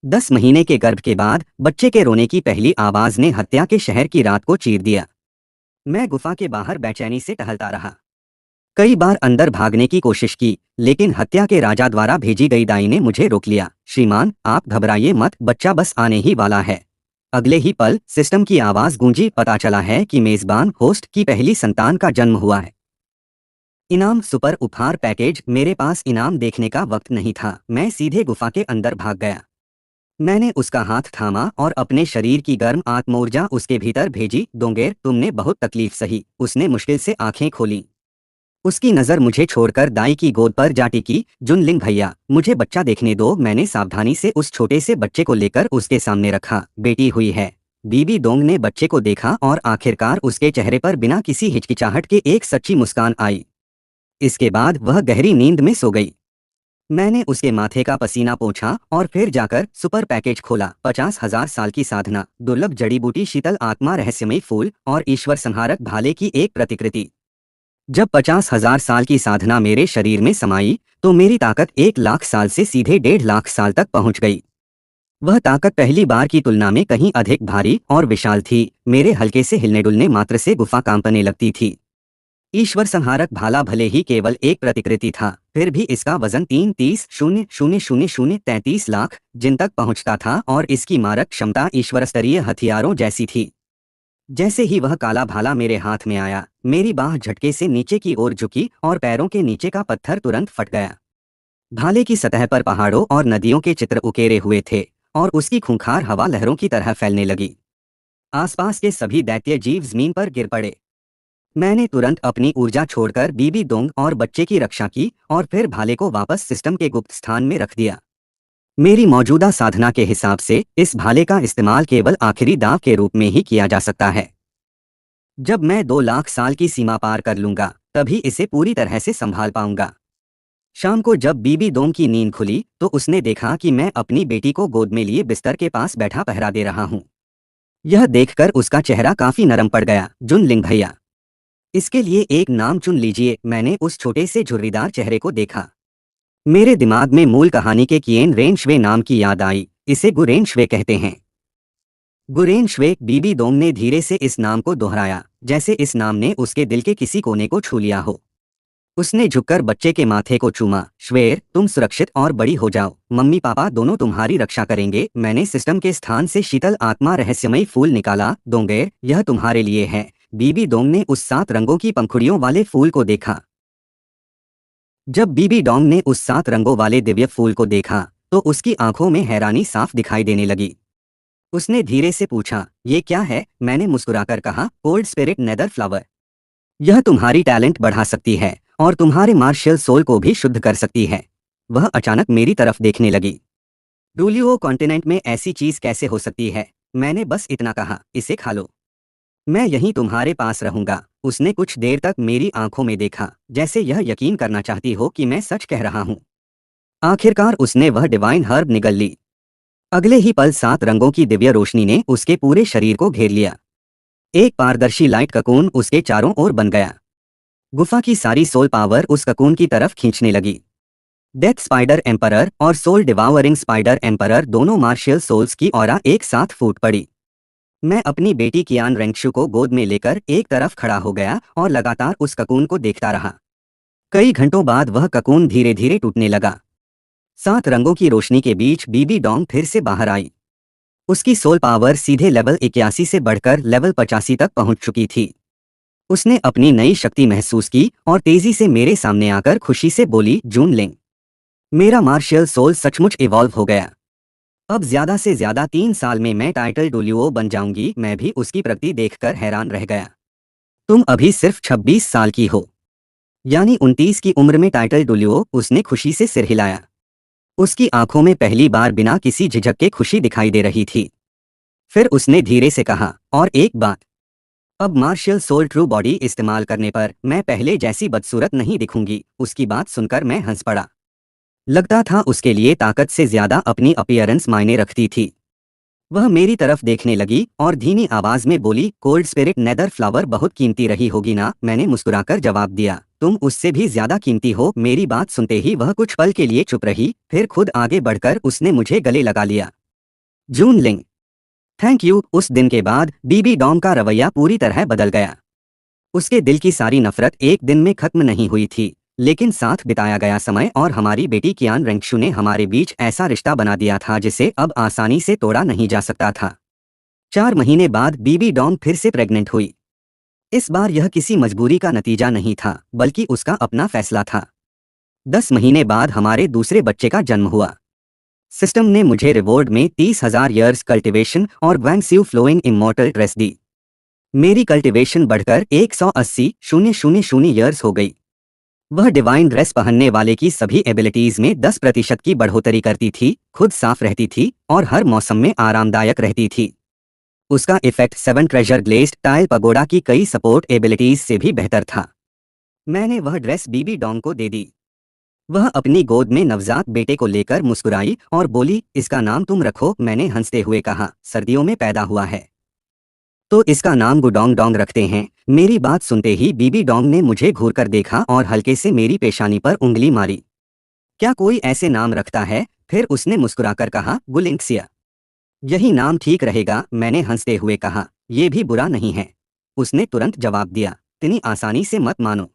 10 महीने के गर्भ के बाद बच्चे के रोने की पहली आवाज ने हत्या के शहर की रात को चीर दिया। मैं गुफा के बाहर बेचैनी से टहलता रहा। कई बार अंदर भागने की कोशिश की, लेकिन हत्या के राजा द्वारा भेजी गई दाई ने मुझे रोक लिया। श्रीमान, आप घबराइए मत, बच्चा बस आने ही वाला है। अगले ही पल सिस्टम की आवाज गूंजी, पता चला है कि मेजबान होस्ट की पहली संतान का जन्म हुआ है। इनाम सुपर उपहार पैकेज। मेरे पास इनाम देखने का वक्त नहीं था। मैं सीधे गुफा के अंदर भाग गया। मैंने उसका हाथ थामा और अपने शरीर की गर्म आत्मऊर्जा उसके भीतर भेजी। दोंगेर, तुमने बहुत तकलीफ सही। उसने मुश्किल से आंखें खोली। उसकी नजर मुझे छोड़कर दाई की गोद पर जा टिकी। जुनलिंग भैया, मुझे बच्चा देखने दो। मैंने सावधानी से उस छोटे से बच्चे को लेकर उसके सामने रखा। बेटी हुई है। बीबी दोंग ने बच्चे को देखा और आखिरकार उसके चेहरे पर बिना किसी हिचकिचाहट के एक सच्ची मुस्कान आई। इसके बाद वह गहरी नींद में सो गई। मैंने उसके माथे का पसीना पोंछा और फिर जाकर सुपर पैकेज खोला। 50,000 साल की साधना, दुर्लभ जड़ी बूटी, शीतल आत्मा, रहस्यमयी फूल और ईश्वर संहारक भाले की एक प्रतिकृति। जब 50,000 साल की साधना मेरे शरीर में समाई, तो मेरी ताकत 1 लाख साल से सीधे 1.5 लाख साल तक पहुंच गई। वह ताकत पहली बार की तुलना में कहीं अधिक भारी और विशाल थी। मेरे हल्के से हिलने डुलने मात्र से गुफा कांपने लगती थी। ईश्वर संहारक भाला भले ही केवल एक प्रतिकृति था, फिर भी इसका वजन 33,000,033 लाख जिन तक पहुंचता था और इसकी मारक क्षमता ईश्वर स्तरीय हथियारों जैसी थी। जैसे ही वह काला भाला मेरे हाथ में आया, मेरी बाह झटके से नीचे की ओर झुकी और पैरों के नीचे का पत्थर तुरंत फट गया। भाले की सतह पर पहाड़ों और नदियों के चित्र उकेरे हुए थे और उसकी खूंखार हवा लहरों की तरह फैलने लगी। आसपास के सभी दैत्य जीव जमीन पर गिर पड़े। मैंने तुरंत अपनी ऊर्जा छोड़कर बीबी दोंग और बच्चे की रक्षा की और फिर भाले को वापस सिस्टम के गुप्त स्थान में रख दिया। मेरी मौजूदा साधना के हिसाब से इस भाले का इस्तेमाल केवल आखिरी दांव के रूप में ही किया जा सकता है। जब मैं 2 लाख साल की सीमा पार कर लूंगा तभी इसे पूरी तरह से संभाल पाऊंगा। शाम को जब बीबी दोंग की नींद खुली तो उसने देखा कि मैं अपनी बेटी को गोद में लिए बिस्तर के पास बैठा पहरा दे रहा हूं। यह देखकर उसका चेहरा काफी नरम पड़ गया। जुनलिंग भैया, इसके लिए एक नाम चुन लीजिए। मैंने उस छोटे से झुर्रीदार चेहरे को देखा। मेरे दिमाग में मूल कहानी के किएन रेनश्वे नाम की याद आई। इसे गुरेनश्वे कहते हैं। गुरेनश्वे। बीबी दोंग ने धीरे से इस नाम को दोहराया, जैसे इस नाम ने उसके दिल के किसी कोने को छू लिया हो। उसने झुककर बच्चे के माथे को चूमा। श्वेर, तुम सुरक्षित और बड़ी हो जाओ। मम्मी पापा दोनों तुम्हारी रक्षा करेंगे। मैंने सिस्टम के स्थान से शीतल आत्मा रहस्यमयी फूल निकाला। दोंगे, यह तुम्हारे लिए है। बीबी दोंग ने उस 7 रंगों की पंखुड़ियों वाले फूल को देखा। जब बीबी डोंग ने उस 7 रंगों वाले दिव्य फूल को देखा तो उसकी आंखों में हैरानी साफ दिखाई देने लगी। उसने धीरे से पूछा, ये क्या है? मैंने मुस्कुराकर कहा, कोल्ड स्पिरिट नेदर फ्लावर। यह तुम्हारी टैलेंट बढ़ा सकती है और तुम्हारे मार्शियल सोल को भी शुद्ध कर सकती है। वह अचानक मेरी तरफ देखने लगी। डूलियो कॉन्टिनेंट में ऐसी चीज कैसे हो सकती है? मैंने बस इतना कहा, इसे खा लो। मैं यहीं तुम्हारे पास रहूंगा। उसने कुछ देर तक मेरी आंखों में देखा, जैसे यह यकीन करना चाहती हो कि मैं सच कह रहा हूं। आखिरकार उसने वह डिवाइन हर्ब निगल ली। अगले ही पल 7 रंगों की दिव्य रोशनी ने उसके पूरे शरीर को घेर लिया। एक पारदर्शी लाइट ककून उसके चारों ओर बन गया। गुफा की सारी सोल पावर उस ककून की तरफ खींचने लगी। डेथ स्पाइडर एम्परर और सोल डिवावरिंग स्पाइडर एम्परर दोनों मार्शियल सोल्स की ऑरा एक साथ फूट पड़ी। मैं अपनी बेटी कियान रेंगशु को गोद में लेकर एक तरफ खड़ा हो गया और लगातार उस ककून को देखता रहा। कई घंटों बाद वह ककून धीरे धीरे टूटने लगा। 7 रंगों की रोशनी के बीच बीबी डोंग फिर से बाहर आई। उसकी सोल पावर सीधे लेवल 81 से बढ़कर लेवल 85 तक पहुंच चुकी थी। उसने अपनी नई शक्ति महसूस की और तेजी से मेरे सामने आकर खुशी से बोली, जूनलिंग, मेरा मार्शियल सोल सचमुच इवॉल्व हो गया। अब ज्यादा से ज्यादा 3 साल में मैं टाइटल डुलियो बन जाऊंगी। मैं भी उसकी प्रगति देखकर हैरान रह गया। तुम अभी सिर्फ 26 साल की हो, यानी 29 की उम्र में टाइटल डुलियो। उसने खुशी से सिर हिलाया। उसकी आंखों में पहली बार बिना किसी झिझक के खुशी दिखाई दे रही थी। फिर उसने धीरे से कहा, और एक बात, अब मार्शियल सोल ट्रू बॉडी इस्तेमाल करने पर मैं पहले जैसी बदसूरत नहीं दिखूंगी। उसकी बात सुनकर मैं हंस पड़ा। लगता था उसके लिए ताकत से ज्यादा अपनी अपीयरेंस मायने रखती थी। वह मेरी तरफ देखने लगी और धीमी आवाज में बोली, कोल्ड स्पिरिट नेदर फ्लावर बहुत कीमती रही होगी ना? मैंने मुस्कुराकर जवाब दिया, तुम उससे भी ज्यादा कीमती हो। मेरी बात सुनते ही वह कुछ पल के लिए चुप रही, फिर खुद आगे बढ़कर उसने मुझे गले लगा लिया। जूनलिंग, थैंक यू। उस दिन के बाद बीबी डोंग का रवैया पूरी तरह बदल गया। उसके दिल की सारी नफरत एक दिन में खत्म नहीं हुई थी, लेकिन साथ बिताया गया समय और हमारी बेटी कियान रेंगशु ने हमारे बीच ऐसा रिश्ता बना दिया था जिसे अब आसानी से तोड़ा नहीं जा सकता था। 4 महीने बाद बीबी डोंग फिर से प्रेग्नेंट हुई। इस बार यह किसी मजबूरी का नतीजा नहीं था, बल्कि उसका अपना फैसला था। 10 महीने बाद हमारे दूसरे बच्चे का जन्म हुआ। सिस्टम ने मुझे रिवॉर्ड में 30,000 ईयर्स कल्टिवेशन और ग्वैंगस्यू फ्लोइंग इमॉर्टल ड्रेस दी। मेरी कल्टिवेशन बढ़कर 180,000 ईयर्स हो गई। वह डिवाइन ड्रेस पहनने वाले की सभी एबिलिटीज में 10% की बढ़ोतरी करती थी, खुद साफ रहती थी और हर मौसम में आरामदायक रहती थी। उसका effect 7 treasure glazed tile pagoda की कई सपोर्ट एबिलिटीज से भी बेहतर था। मैंने वह ड्रेस बीबी डोंग को दे दी। वह अपनी गोद में नवजात बेटे को लेकर मुस्कुराई और बोली, इसका नाम तुम रखो। मैंने हंसते हुए कहा, सर्दियों में पैदा हुआ है तो इसका नाम गुडोंग डोंग रखते हैं। मेरी बात सुनते ही बीबी डोंग ने मुझे घूरकर देखा और हल्के से मेरी पेशानी पर उंगली मारी। क्या कोई ऐसे नाम रखता है? फिर उसने मुस्कुराकर कहा, गुलिंक्सिया। यही नाम ठीक रहेगा। मैंने हंसते हुए कहा, यह भी बुरा नहीं है। उसने तुरंत जवाब दिया, इतनी आसानी से मत मानो।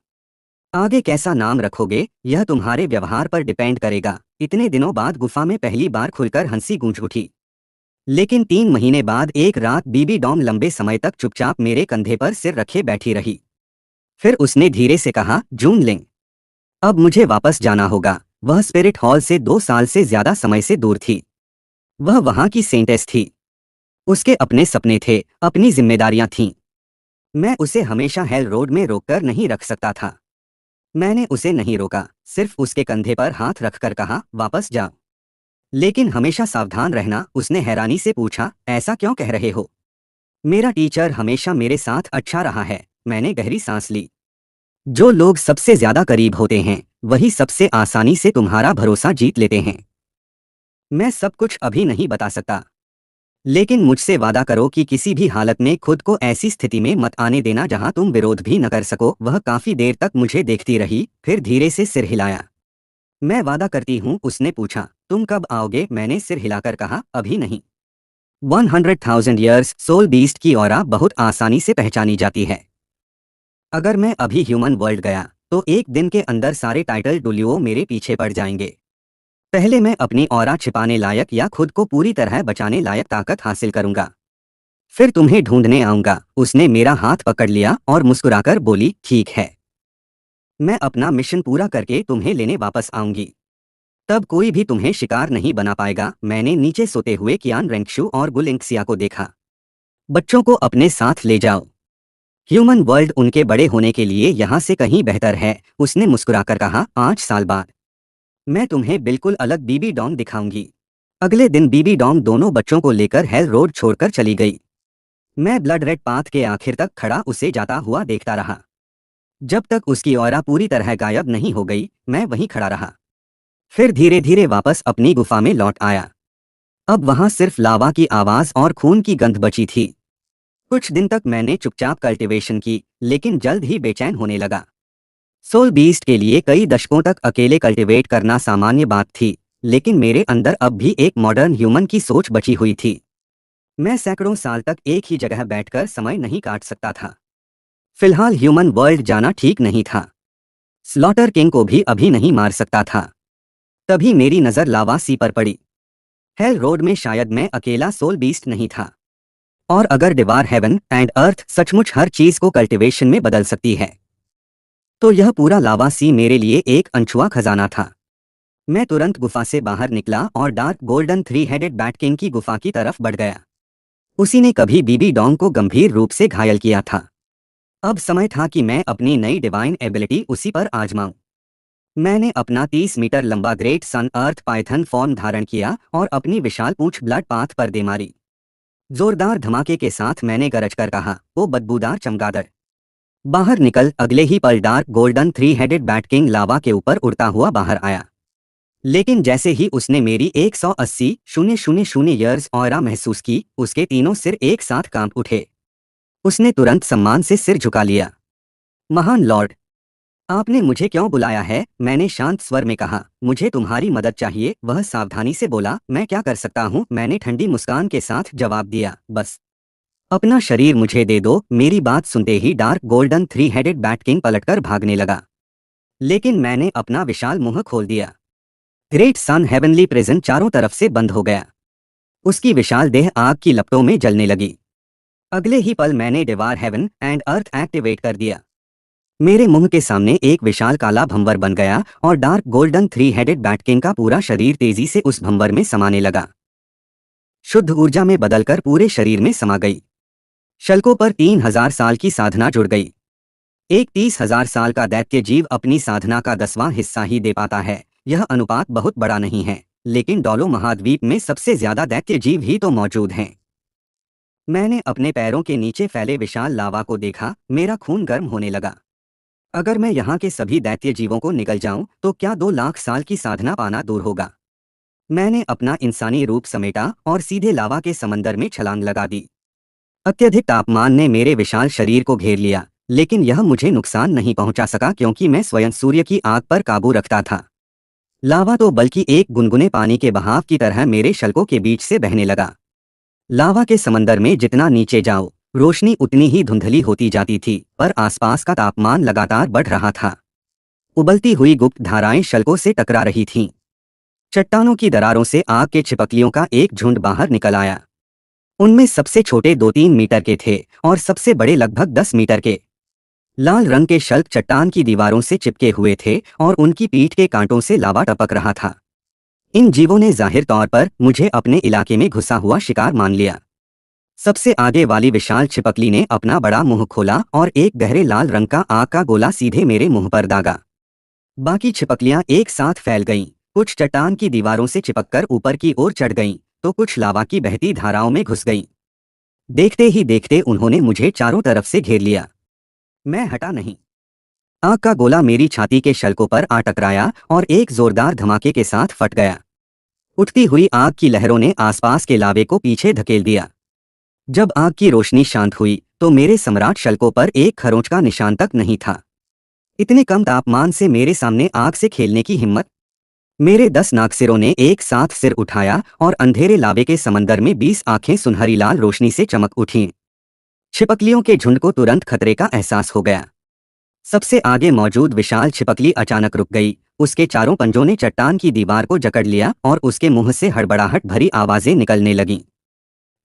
आगे कैसा नाम रखोगे यह तुम्हारे व्यवहार पर डिपेंड करेगा। इतने दिनों बाद गुफा में पहली बार खुलकर हंसी गूंज उठी। लेकिन 3 महीने बाद एक रात बीबी डोंग लंबे समय तक चुपचाप मेरे कंधे पर सिर रखे बैठी रही। फिर उसने धीरे से कहा, जूनलिंग, अब मुझे वापस जाना होगा। वह स्पिरिट हॉल से 2 साल से ज्यादा समय से दूर थी। वह वहां की सेंटेस थी। उसके अपने सपने थे, अपनी जिम्मेदारियां थीं। मैं उसे हमेशा हेल रोड में रोककर नहीं रख सकता था। मैंने उसे नहीं रोका, सिर्फ उसके कंधे पर हाथ रखकर कहा, वापस जाओ। लेकिन हमेशा सावधान रहना। उसने हैरानी से पूछा, ऐसा क्यों कह रहे हो? मेरा टीचर हमेशा मेरे साथ अच्छा रहा है। मैंने गहरी सांस ली। जो लोग सबसे ज्यादा करीब होते हैं वही सबसे आसानी से तुम्हारा भरोसा जीत लेते हैं। मैं सब कुछ अभी नहीं बता सकता, लेकिन मुझसे वादा करो कि किसी भी हालत में खुद को ऐसी स्थिति में मत आने देना जहां तुम विरोध भी न कर सको। वह काफी देर तक मुझे देखती रही, फिर धीरे से सिर हिलाया। मैं वादा करती हूँ। उसने पूछा, तुम कब आओगे? मैंने सिर हिलाकर कहा, अभी नहीं। 100,000 ईयर्स। सोल बीस्ट की ऑरा बहुत आसानी से पहचानी जाती है। अगर मैं अभी ह्यूमन वर्ल्ड गया तो एक दिन के अंदर सारे टाइटल डुलियो मेरे पीछे पड़ जाएंगे। पहले मैं अपनी ऑरा छिपाने लायक या खुद को पूरी तरह बचाने लायक ताकत हासिल करूंगा, फिर तुम्हें ढूंढने आऊंगा। उसने मेरा हाथ पकड़ लिया और मुस्कुराकर बोली, ठीक है, मैं अपना मिशन पूरा करके तुम्हें लेने वापस आऊंगी। तब कोई भी तुम्हें शिकार नहीं बना पाएगा। मैंने नीचे सोते हुए कियान रेंगशु और गुलिंगसिया को देखा। बच्चों को अपने साथ ले जाओ। ह्यूमन वर्ल्ड उनके बड़े होने के लिए यहाँ से कहीं बेहतर है। उसने मुस्कुराकर कहा, 5 साल बाद मैं तुम्हें बिल्कुल अलग बीबी डॉन्ग दिखाऊंगी। अगले दिन बीबी डॉन्ग दोनों बच्चों को लेकर हेल रोड छोड़कर चली गई। मैं ब्लड रेड पाथ के आखिर तक खड़ा उसे जाता हुआ देखता रहा। जब तक उसकी ऑरा पूरी तरह गायब नहीं हो गई, मैं वहीं खड़ा रहा। फिर धीरे धीरे वापस अपनी गुफा में लौट आया। अब वहां सिर्फ लावा की आवाज और खून की गंध बची थी। कुछ दिन तक मैंने चुपचाप कल्टीवेशन की, लेकिन जल्द ही बेचैन होने लगा। सोल बीस्ट के लिए कई दशकों तक अकेले कल्टीवेट करना सामान्य बात थी, लेकिन मेरे अंदर अब भी एक मॉडर्न ह्यूमन की सोच बची हुई थी। मैं सैकड़ों साल तक एक ही जगह बैठकर समय नहीं काट सकता था। फिलहाल ह्यूमन वर्ल्ड जाना ठीक नहीं था। स्लॉटर किंग को भी अभी नहीं मार सकता था। तभी मेरी नजर लावा सी पर पड़ी। हेल रोड में शायद मैं अकेला सोल बीस्ट नहीं था। और अगर डिवार हेवन एंड अर्थ सचमुच हर चीज को कल्टीवेशन में बदल सकती है, तो यह पूरा लावा सी मेरे लिए एक अनछुआ खजाना था। मैं तुरंत गुफा से बाहर निकला और dark golden 3 headed bat king की गुफा की तरफ बढ़ गया। उसी ने कभी बीबी डॉन्ग को गंभीर रूप से घायल किया था। अब समय था कि मैं अपनी नई डिवाइन एबिलिटी उसी पर आजमाऊं। मैंने अपना 30 मीटर लंबा ग्रेट सन अर्थ पाइथन फॉर्म धारण किया और अपनी विशाल पूंछ ब्लड पाथ पर दे मारी। जोरदार धमाके के साथ मैंने गरज कर कहा, ओ बदबूदार चमगादड़, बाहर निकल। अगले ही पल dark golden 3 headed bat king लावा के ऊपर उड़ता हुआ बाहर आया। लेकिन जैसे ही उसने मेरी 180,000 ईयर्स ऑरा महसूस की, उसके तीनों सिर एक साथ कांप उठे। उसने तुरंत सम्मान से सिर झुका लिया। महान लॉर्ड, आपने मुझे क्यों बुलाया है? मैंने शांत स्वर में कहा, मुझे तुम्हारी मदद चाहिए। वह सावधानी से बोला, मैं क्या कर सकता हूँ? मैंने ठंडी मुस्कान के साथ जवाब दिया, बस अपना शरीर मुझे दे दो। मेरी बात सुनते ही dark golden 3 headed bat king पलटकर भागने लगा, लेकिन मैंने अपना विशाल मुंह खोल दिया। ग्रेट सन हेवनली प्रिजन चारों तरफ से बंद हो गया। उसकी विशाल देह आग की लपटों में जलने लगी। अगले ही पल मैंने डिवार हेवन एंड अर्थ एक्टिवेट कर दिया। मेरे मुंह के सामने एक विशाल काला भंवर बन गया और dark golden 3 headed bat king का पूरा शरीर तेजी से उस भंवर में समाने लगा। शुद्ध ऊर्जा में बदलकर पूरे शरीर में समा गई। शल्कों पर 3,000 साल की साधना जुड़ गई। एक 30,000 साल का दैत्य जीव अपनी साधना का 10वां हिस्सा ही दे पाता है। यह अनुपात बहुत बड़ा नहीं है, लेकिन डॉलो महाद्वीप में सबसे ज्यादा दैत्य जीव ही तो मौजूद हैं। मैंने अपने पैरों के नीचे फैले विशाल लावा को देखा। मेरा खून गर्म होने लगा। अगर मैं यहाँ के सभी दैत्य जीवों को निगल जाऊं तो क्या 2 लाख साल की साधना पाना दूर होगा? मैंने अपना इंसानी रूप समेटा और सीधे लावा के समंदर में छलांग लगा दी। अत्यधिक तापमान ने मेरे विशाल शरीर को घेर लिया, लेकिन यह मुझे नुकसान नहीं पहुंचा सका क्योंकि मैं स्वयं सूर्य की आग पर काबू रखता था। लावा तो बल्कि एक गुनगुने पानी के बहाव की तरह मेरे शल्कों के बीच से बहने लगा। लावा के समंदर में जितना नीचे जाओ, रोशनी उतनी ही धुंधली होती जाती थी, पर आसपास का तापमान लगातार बढ़ रहा था। उबलती हुई गुप्त धाराएं शल्कों से टकरा रही थीं। चट्टानों की दरारों से आग के छिपकलियों का एक झुंड बाहर निकल आया। उनमें सबसे छोटे 2-3 मीटर के थे और सबसे बड़े लगभग 10 मीटर के। लाल रंग के शल्क चट्टान की दीवारों से चिपके हुए थे और उनकी पीठ के कांटों से लावा टपक रहा था। इन जीवों ने जाहिर तौर पर मुझे अपने इलाके में घुसा हुआ शिकार मान लिया। सबसे आगे वाली विशाल छिपकली ने अपना बड़ा मुंह खोला और एक गहरे लाल रंग का आग का गोला सीधे मेरे मुंह पर दागा। बाकी छिपकलियां एक साथ फैल गईं, कुछ चट्टान की दीवारों से चिपककर ऊपर की ओर चढ़ गईं, तो कुछ लावा की बहती धाराओं में घुस गईं। देखते ही देखते उन्होंने मुझे चारों तरफ से घेर लिया। मैं हटा नहीं। आग का गोला मेरी छाती के शल्कों पर आ टकराया और एक जोरदार धमाके के साथ फट गया। उठती हुई आग की लहरों ने आसपास के लावे को पीछे धकेल दिया। जब आग की रोशनी शांत हुई तो मेरे सम्राट शल्कों पर एक खरोंच का निशान तक नहीं था। इतने कम तापमान से मेरे सामने आग से खेलने की हिम्मत। मेरे 10 नागसिरों ने एक साथ सिर उठाया और अंधेरे लावे के समंदर में 20 आंखें सुनहरी लाल रोशनी से चमक उठीं। छिपकलियों के झुंड को तुरंत खतरे का एहसास हो गया। सबसे आगे मौजूद विशाल छिपकली अचानक रुक गई। उसके चारों पंजों ने चट्टान की दीवार को जकड़ लिया और उसके मुंह से हड़बड़ाहट भरी आवाजें निकलने लगीं।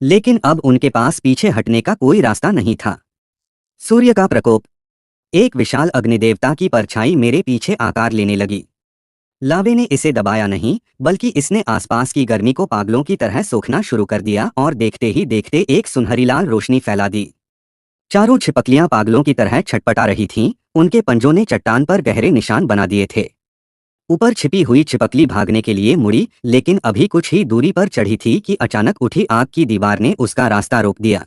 लेकिन अब उनके पास पीछे हटने का कोई रास्ता नहीं था। सूर्य का प्रकोप। एक विशाल अग्निदेवता की परछाई मेरे पीछे आकार लेने लगी। लावे ने इसे दबाया नहीं, बल्कि इसने आसपास की गर्मी को पागलों की तरह सोखना शुरू कर दिया और देखते ही देखते एक सुनहरी लाल रोशनी फैला दी। चारों छिपकलियां पागलों की तरह छटपटा रही थीं, उनके पंजों ने चट्टान पर गहरे निशान बना दिए थे। ऊपर छिपी हुई छिपकली भागने के लिए मुड़ी, लेकिन अभी कुछ ही दूरी पर चढ़ी थी कि अचानक उठी आग की दीवार ने उसका रास्ता रोक दिया।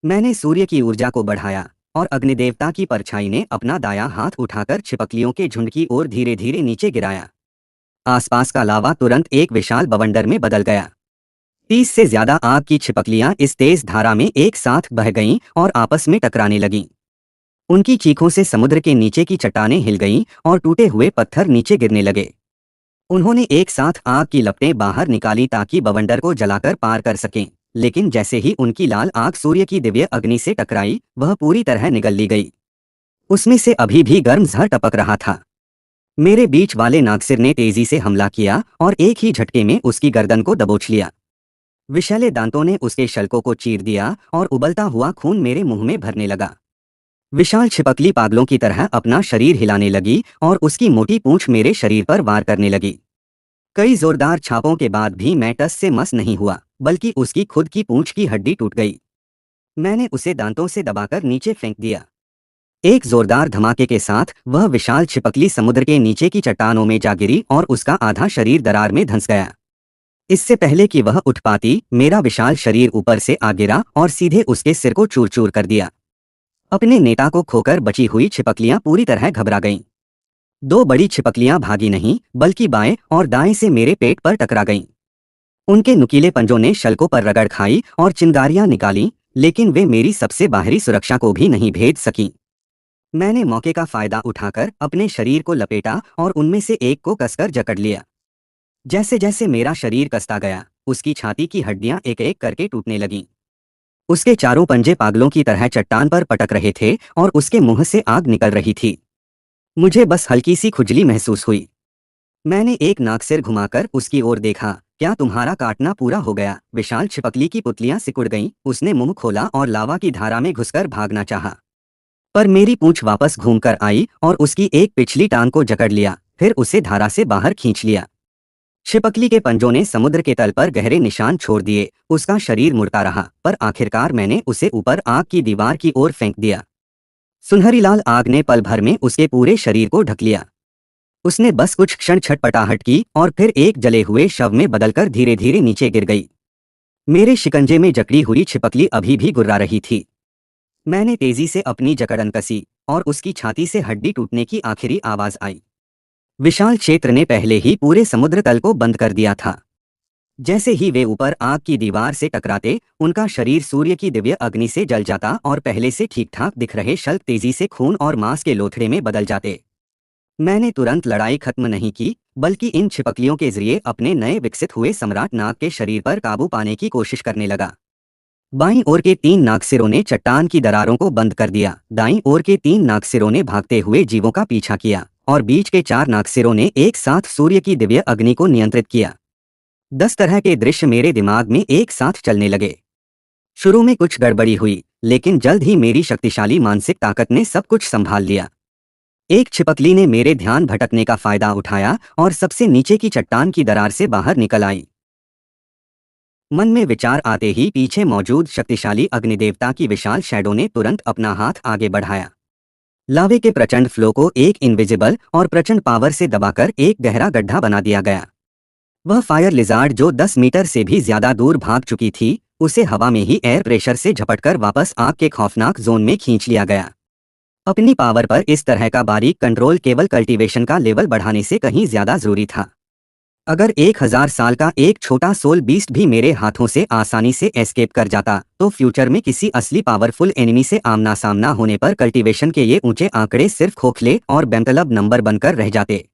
मैंने सूर्य की ऊर्जा को बढ़ाया और अग्निदेवता की परछाई ने अपना दायां हाथ उठाकर छिपकलियों के झुंड की ओर धीरे धीरे नीचे गिराया। आसपास का लावा तुरंत एक विशाल बवंडर में बदल गया। 30 से ज्यादा आग की छिपकलियां इस तेज धारा में एक साथ बह गईं और आपस में टकराने लगीं। उनकी चीखों से समुद्र के नीचे की चट्टानें हिल गईं और टूटे हुए पत्थर नीचे गिरने लगे। उन्होंने एक साथ आग की लपटें बाहर निकाली ताकि बवंडर को जलाकर पार कर सकें, लेकिन जैसे ही उनकी लाल आग सूर्य की दिव्य अग्नि से टकराई, वह पूरी तरह निगल ली गई। उसमें से अभी भी गर्म जहर टपक रहा था। मेरे बीच वाले नागसिर ने तेजी से हमला किया और एक ही झटके में उसकी गर्दन को दबोच लिया। विषैले दांतों ने उसके शल्कों को चीर दिया और उबलता हुआ खून मेरे मुंह में भरने लगा। विशाल छिपकली पागलों की तरह अपना शरीर हिलाने लगी और उसकी मोटी पूंछ मेरे शरीर पर वार करने लगी। कई जोरदार छापों के बाद भी मैं टस से मस नहीं हुआ, बल्कि उसकी खुद की पूंछ की हड्डी टूट गई। मैंने उसे दांतों से दबाकर नीचे फेंक दिया। एक जोरदार धमाके के साथ वह विशाल छिपकली समुद्र के नीचे की चट्टानों में जा गिरी और उसका आधा शरीर दरार में धंस गया। इससे पहले कि वह उठ पाती, मेरा विशाल शरीर ऊपर से आ गिरा और सीधे उसके सिर को चूर चूर कर दिया। अपने नेता को खोकर बची हुई छिपकलियां पूरी तरह घबरा गईं। 2 बड़ी छिपकलियां भागी नहीं, बल्कि बाएं और दाएं से मेरे पेट पर टकरा गईं। उनके नुकीले पंजों ने शल्कों पर रगड़ खाई और चिंगारियां निकाली, लेकिन वे मेरी सबसे बाहरी सुरक्षा को भी नहीं भेद सकीं। मैंने मौके का फायदा उठाकर अपने शरीर को लपेटा और उनमें से एक को कसकर जकड़ लिया। जैसे जैसे मेरा शरीर कसता गया, उसकी छाती की हड्डियां एक एक करके टूटने लगीं। उसके चारों पंजे पागलों की तरह चट्टान पर पटक रहे थे और उसके मुंह से आग निकल रही थी। मुझे बस हल्की सी खुजली महसूस हुई। मैंने एक नागसिर घुमाकर उसकी ओर देखा। क्या तुम्हारा काटना पूरा हो गया? विशाल छिपकली की पुतलियां सिकुड़ गईं। उसने मुंह खोला और लावा की धारा में घुसकर भागना चाहा, पर मेरी पूंछ वापस घूमकर आई और उसकी एक पिछली टांग को जकड़ लिया, फिर उसे धारा से बाहर खींच लिया। छिपकली के पंजों ने समुद्र के तल पर गहरे निशान छोड़ दिए। उसका शरीर मुड़ता रहा, पर आखिरकार मैंने उसे ऊपर आग की दीवार की ओर फेंक दिया। सुनहरी लाल आग ने पल भर में उसके पूरे शरीर को ढक लिया। उसने बस कुछ क्षण छटपटाहट की और फिर एक जले हुए शव में बदलकर धीरे धीरे नीचे गिर गई। मेरे शिकंजे में जकड़ी हुई छिपकली अभी भी गुर्रा रही थी। मैंने तेजी से अपनी जकड़न कसी और उसकी छाती से हड्डी टूटने की आखिरी आवाज आई। विशाल क्षेत्र ने पहले ही पूरे समुद्र तल को बंद कर दिया था। जैसे ही वे ऊपर आग की दीवार से टकराते, उनका शरीर सूर्य की दिव्य अग्नि से जल जाता और पहले से ठीक ठाक दिख रहे शल्क तेजी से खून और मांस के लोथड़े में बदल जाते। मैंने तुरंत लड़ाई खत्म नहीं की, बल्कि इन छिपकलियों के जरिए अपने नए विकसित हुए सम्राट नाग के शरीर पर काबू पाने की कोशिश करने लगा। बाईं ओर के 3 नागसिरों ने चट्टान की दरारों को बंद कर दिया। दाईं ओर के 3 नागसिरों ने भागते हुए जीवों का पीछा किया और बीच के 4 नागसिरों ने एक साथ सूर्य की दिव्य अग्नि को नियंत्रित किया। 10 तरह के दृश्य मेरे दिमाग में एक साथ चलने लगे। शुरू में कुछ गड़बड़ी हुई, लेकिन जल्द ही मेरी शक्तिशाली मानसिक ताकत ने सब कुछ संभाल लिया। एक छिपकली ने मेरे ध्यान भटकने का फायदा उठाया और सबसे नीचे की चट्टान की दरार से बाहर निकल आई। मन में विचार आते ही पीछे मौजूद शक्तिशाली अग्निदेवता की विशाल शैडो ने तुरंत अपना हाथ आगे बढ़ाया। लावे के प्रचंड फ्लो को एक इनविजिबल और प्रचंड पावर से दबाकर एक गहरा गड्ढा बना दिया गया। वह फायर लिजार्ड जो 10 मीटर से भी ज्यादा दूर भाग चुकी थी, उसे हवा में ही एयर प्रेशर से झपटकर वापस आग के खौफनाक जोन में खींच लिया गया। अपनी पावर पर इस तरह का बारीक कंट्रोल केवल कल्टीवेशन का लेवल बढ़ाने से कहीं ज्यादा जरूरी था। अगर 1000 साल का एक छोटा सोल बीस्ट भी मेरे हाथों से आसानी से एस्केप कर जाता, तो फ्यूचर में किसी असली पावरफुल एनिमी से आमना सामना होने पर कल्टीवेशन के ये ऊंचे आंकड़े सिर्फ खोखले और बेमतलब नंबर बनकर रह जाते।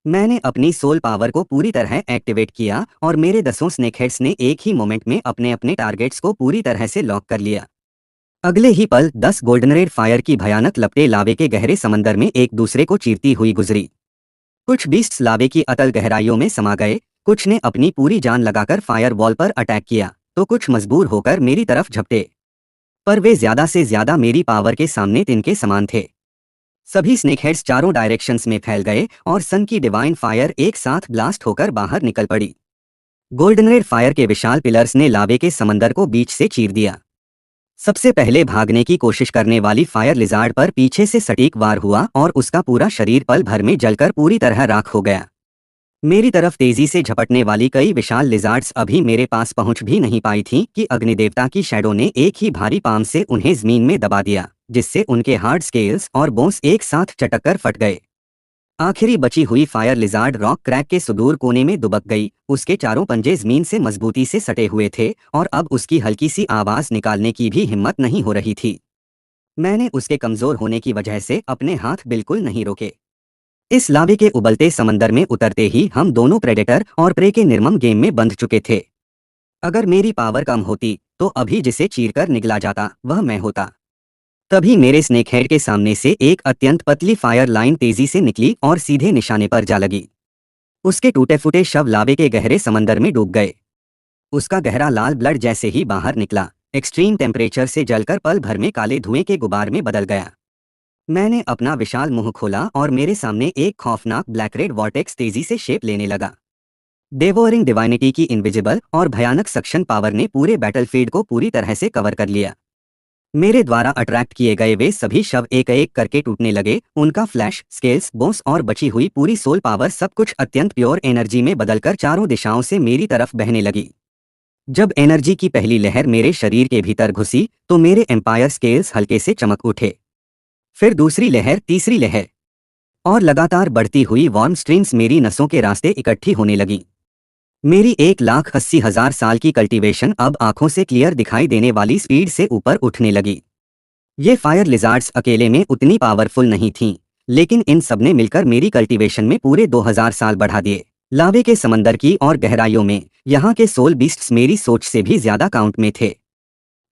मैंने अपनी सोल पावर को पूरी तरह एक्टिवेट किया और मेरे 10 स्नेकहेड्स ने एक ही मोमेंट में अपने अपने टारगेट्स को पूरी तरह से लॉक कर लिया। अगले ही पल 10 गोल्डन रेड फायर की भयानक लपटें लावे के गहरे समंदर में एक दूसरे को चीरती हुई गुजरी। कुछ बीस्ट्स लावे की अतल गहराइयों में समा गए, कुछ ने अपनी पूरी जान लगाकर फायर वॉल पर अटैक किया, तो कुछ मजबूर होकर मेरी तरफ झपटे। पर वे ज्यादा से ज्यादा मेरी पावर के सामने तिनके समान थे। सभी स्नेकहेड्स चारों डायरेक्शंस में फैल गए और सन की डिवाइन फायर एक साथ ब्लास्ट होकर बाहर निकल पड़ी। गोल्डन रेड फायर के विशाल पिलर्स ने लावे के समंदर को बीच से चीर दिया। सबसे पहले भागने की कोशिश करने वाली फायर लिजार्ड पर पीछे से सटीक वार हुआ और उसका पूरा शरीर पल भर में जलकर पूरी तरह राख हो गया। मेरी तरफ तेजी से झपटने वाली कई विशाल लिजार्ड्स अभी मेरे पास पहुंच भी नहीं पाई थीं कि अग्निदेवता की शैडो ने एक ही भारी पाम से उन्हें जमीन में दबा दिया, जिससे उनके हार्ड स्केल्स और बोन्स एक साथ चटककर फट गए। आखिरी बची हुई फायर लिजार्ड रॉक क्रैक के सुदूर कोने में दुबक गई। उसके चारों पंजे जमीन से मजबूती से सटे हुए थे और अब उसकी हल्की सी आवाज निकालने की भी हिम्मत नहीं हो रही थी। मैंने उसके कमजोर होने की वजह से अपने हाथ बिल्कुल नहीं रोके। इस लावे के उबलते समंदर में उतरते ही हम दोनों प्रेडेटर और प्रे के निर्मम गेम में बंध चुके थे। अगर मेरी पावर कम होती तो अभी जिसे चीरकर निगला जाता वह मैं होता। तभी मेरे स्नेकहेड के सामने से एक अत्यंत पतली फायर लाइन तेजी से निकली और सीधे निशाने पर जा लगी। उसके टूटे फूटे शव लावे के गहरे समंदर में डूब गए। उसका गहरा लाल ब्लड जैसे ही बाहर निकला, एक्सट्रीम टेम्परेचर से जलकर पल भर में काले धुएं के गुबार में बदल गया। मैंने अपना विशाल मुंह खोला और मेरे सामने एक खौफनाक ब्लैक रेड वॉर्टेक्स तेजी से शेप लेने लगा। डेवोरिंग डिवाइनिटी की इनविजिबल और भयानक सक्शन पावर ने पूरे बैटलफील्ड को पूरी तरह से कवर कर लिया। मेरे द्वारा अट्रैक्ट किए गए वे सभी शव एक एक करके टूटने लगे। उनका फ्लैश, स्केल्स, बोन्स और बची हुई पूरी सोल पावर सब कुछ अत्यंत प्योर एनर्जी में बदलकर चारों दिशाओं से मेरी तरफ बहने लगी। जब एनर्जी की पहली लहर मेरे शरीर के भीतर घुसी तो मेरे एम्पायर स्केल्स हल्के से चमक उठे। फिर दूसरी लहर, तीसरी लहर और लगातार बढ़ती हुई वार्म स्ट्रीम्स मेरी नसों के रास्ते इकट्ठी होने लगी। मेरी 1,80,000 साल की कल्टीवेशन अब आंखों से क्लियर दिखाई देने वाली स्पीड से ऊपर उठने लगी। ये फायर लिजार्ड्स अकेले में उतनी पावरफुल नहीं थीं, लेकिन इन सब ने मिलकर मेरी कल्टीवेशन में पूरे 2000 साल बढ़ा दिए। लावे के समंदर की और गहराइयों में यहाँ के सोल बीस्ट्स मेरी सोच से भी ज्यादा काउंट में थे।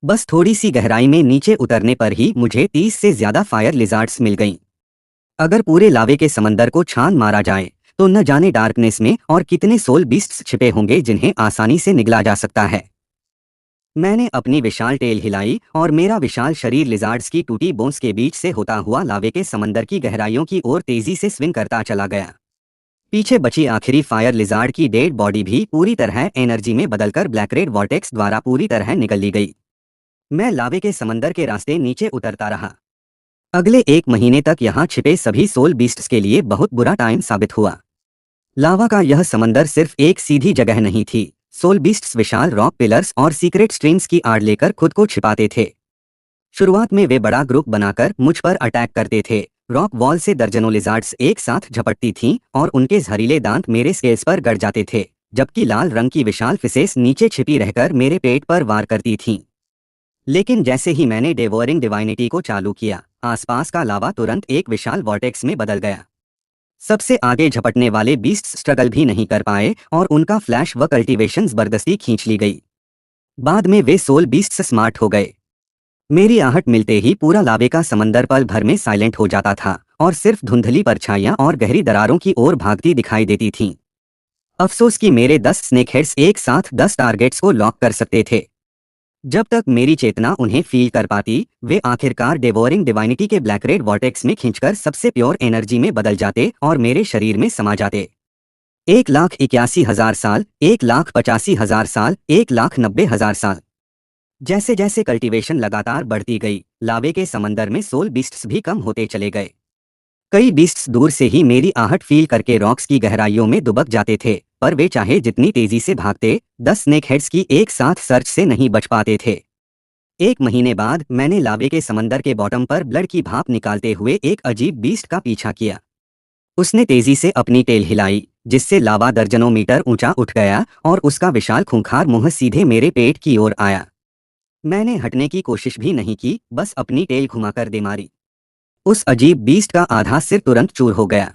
बस थोड़ी सी गहराई में नीचे उतरने पर ही मुझे 30 से ज्यादा फायर लिजार्ड्स मिल गईं। अगर पूरे लावे के समंदर को छान मारा जाए तो न जाने डार्कनेस में और कितने सोल बीस्ट्स छिपे होंगे जिन्हें आसानी से निगला जा सकता है। मैंने अपनी विशाल टेल हिलाई और मेरा विशाल शरीर लिजार्ड्स की टूटी बोन्स के बीच से होता हुआ लावे के समंदर की गहराइयों की ओर तेजी से स्विंग करता चला गया। पीछे बची आखिरी फायर लिजार्ड की डेड बॉडी भी पूरी तरह एनर्जी में बदलकर ब्लैक रेड वॉर्टेक्स द्वारा पूरी तरह निगल ली गई। मैं लावे के समंदर के रास्ते नीचे उतरता रहा। अगले 1 महीने तक यहाँ छिपे सभी सोल बीस्ट्स के लिए बहुत बुरा टाइम साबित हुआ। लावा का यह समंदर सिर्फ एक सीधी जगह नहीं थी। सोल बीस्ट्स विशाल रॉक पिलर्स और सीक्रेट स्ट्रीम्स की आड़ लेकर खुद को छिपाते थे। शुरुआत में वे बड़ा ग्रुप बनाकर मुझ पर अटैक करते थे। रॉक वॉल से दर्जनों लिजार्ड्स एक साथ झपटती थीं और उनके जहरीले दांत मेरे स्केल्स पर गड़ जाते थे, जबकि लाल रंग की विशाल फिसेस नीचे छिपी रहकर मेरे पेट पर वार करती थीं। लेकिन जैसे ही मैंने डेवोरिंग डिवाइनिटी को चालू किया, आसपास का लावा तुरंत एक विशाल वॉर्टेक्स में बदल गया। सबसे आगे झपटने वाले बीस्ट्स स्ट्रगल भी नहीं कर पाए और उनका फ्लैश व कल्टीवेशन जबरदस्ती खींच ली गई। बाद में वे सोल बीस्ट्स स्मार्ट हो गए। मेरी आहट मिलते ही पूरा लावे का समंदर पल भर में साइलेंट हो जाता था और सिर्फ धुंधली परछाइयां और गहरी दरारों की ओर भागती दिखाई देती थीं। अफसोस कि मेरे 10 स्नेकहेड्स एक साथ 10 टारगेट्स को लॉक कर सकते थे। जब तक मेरी चेतना उन्हें फील कर पाती, वे आखिरकार डेवोरिंग डिवाइनिटी के ब्लैक रेड वॉर्टेक्स में खींचकर सबसे प्योर एनर्जी में बदल जाते और मेरे शरीर में समा जाते। 1,81,000 साल, 1,85,000 साल, 1,90,000 साल। जैसे जैसे कल्टीवेशन लगातार बढ़ती गई, लावे के समंदर में सोल बीस्ट्स भी कम होते चले गए। कई बीस्ट्स दूर से ही मेरी आहट फील करके रॉक्स की गहराइयों में दुबक जाते थे, पर वे चाहे जितनी तेजी से भागते, 10 स्नेक हेड्स की एक साथ सर्च से नहीं बच पाते थे। 1 महीने बाद मैंने लावे के समंदर के बॉटम पर ब्लड की भाप निकालते हुए एक अजीब बीस्ट का पीछा किया। उसने तेजी से अपनी टेल हिलाई, जिससे लावा दर्जनों मीटर ऊंचा उठ गया और उसका विशाल खूंखार मुंह सीधे मेरे पेट की ओर आया। मैंने हटने की कोशिश भी नहीं की, बस अपनी टेल घुमाकर दे मारी। उस अजीब बीस्ट का आधा सिर तुरंत चूर हो गया।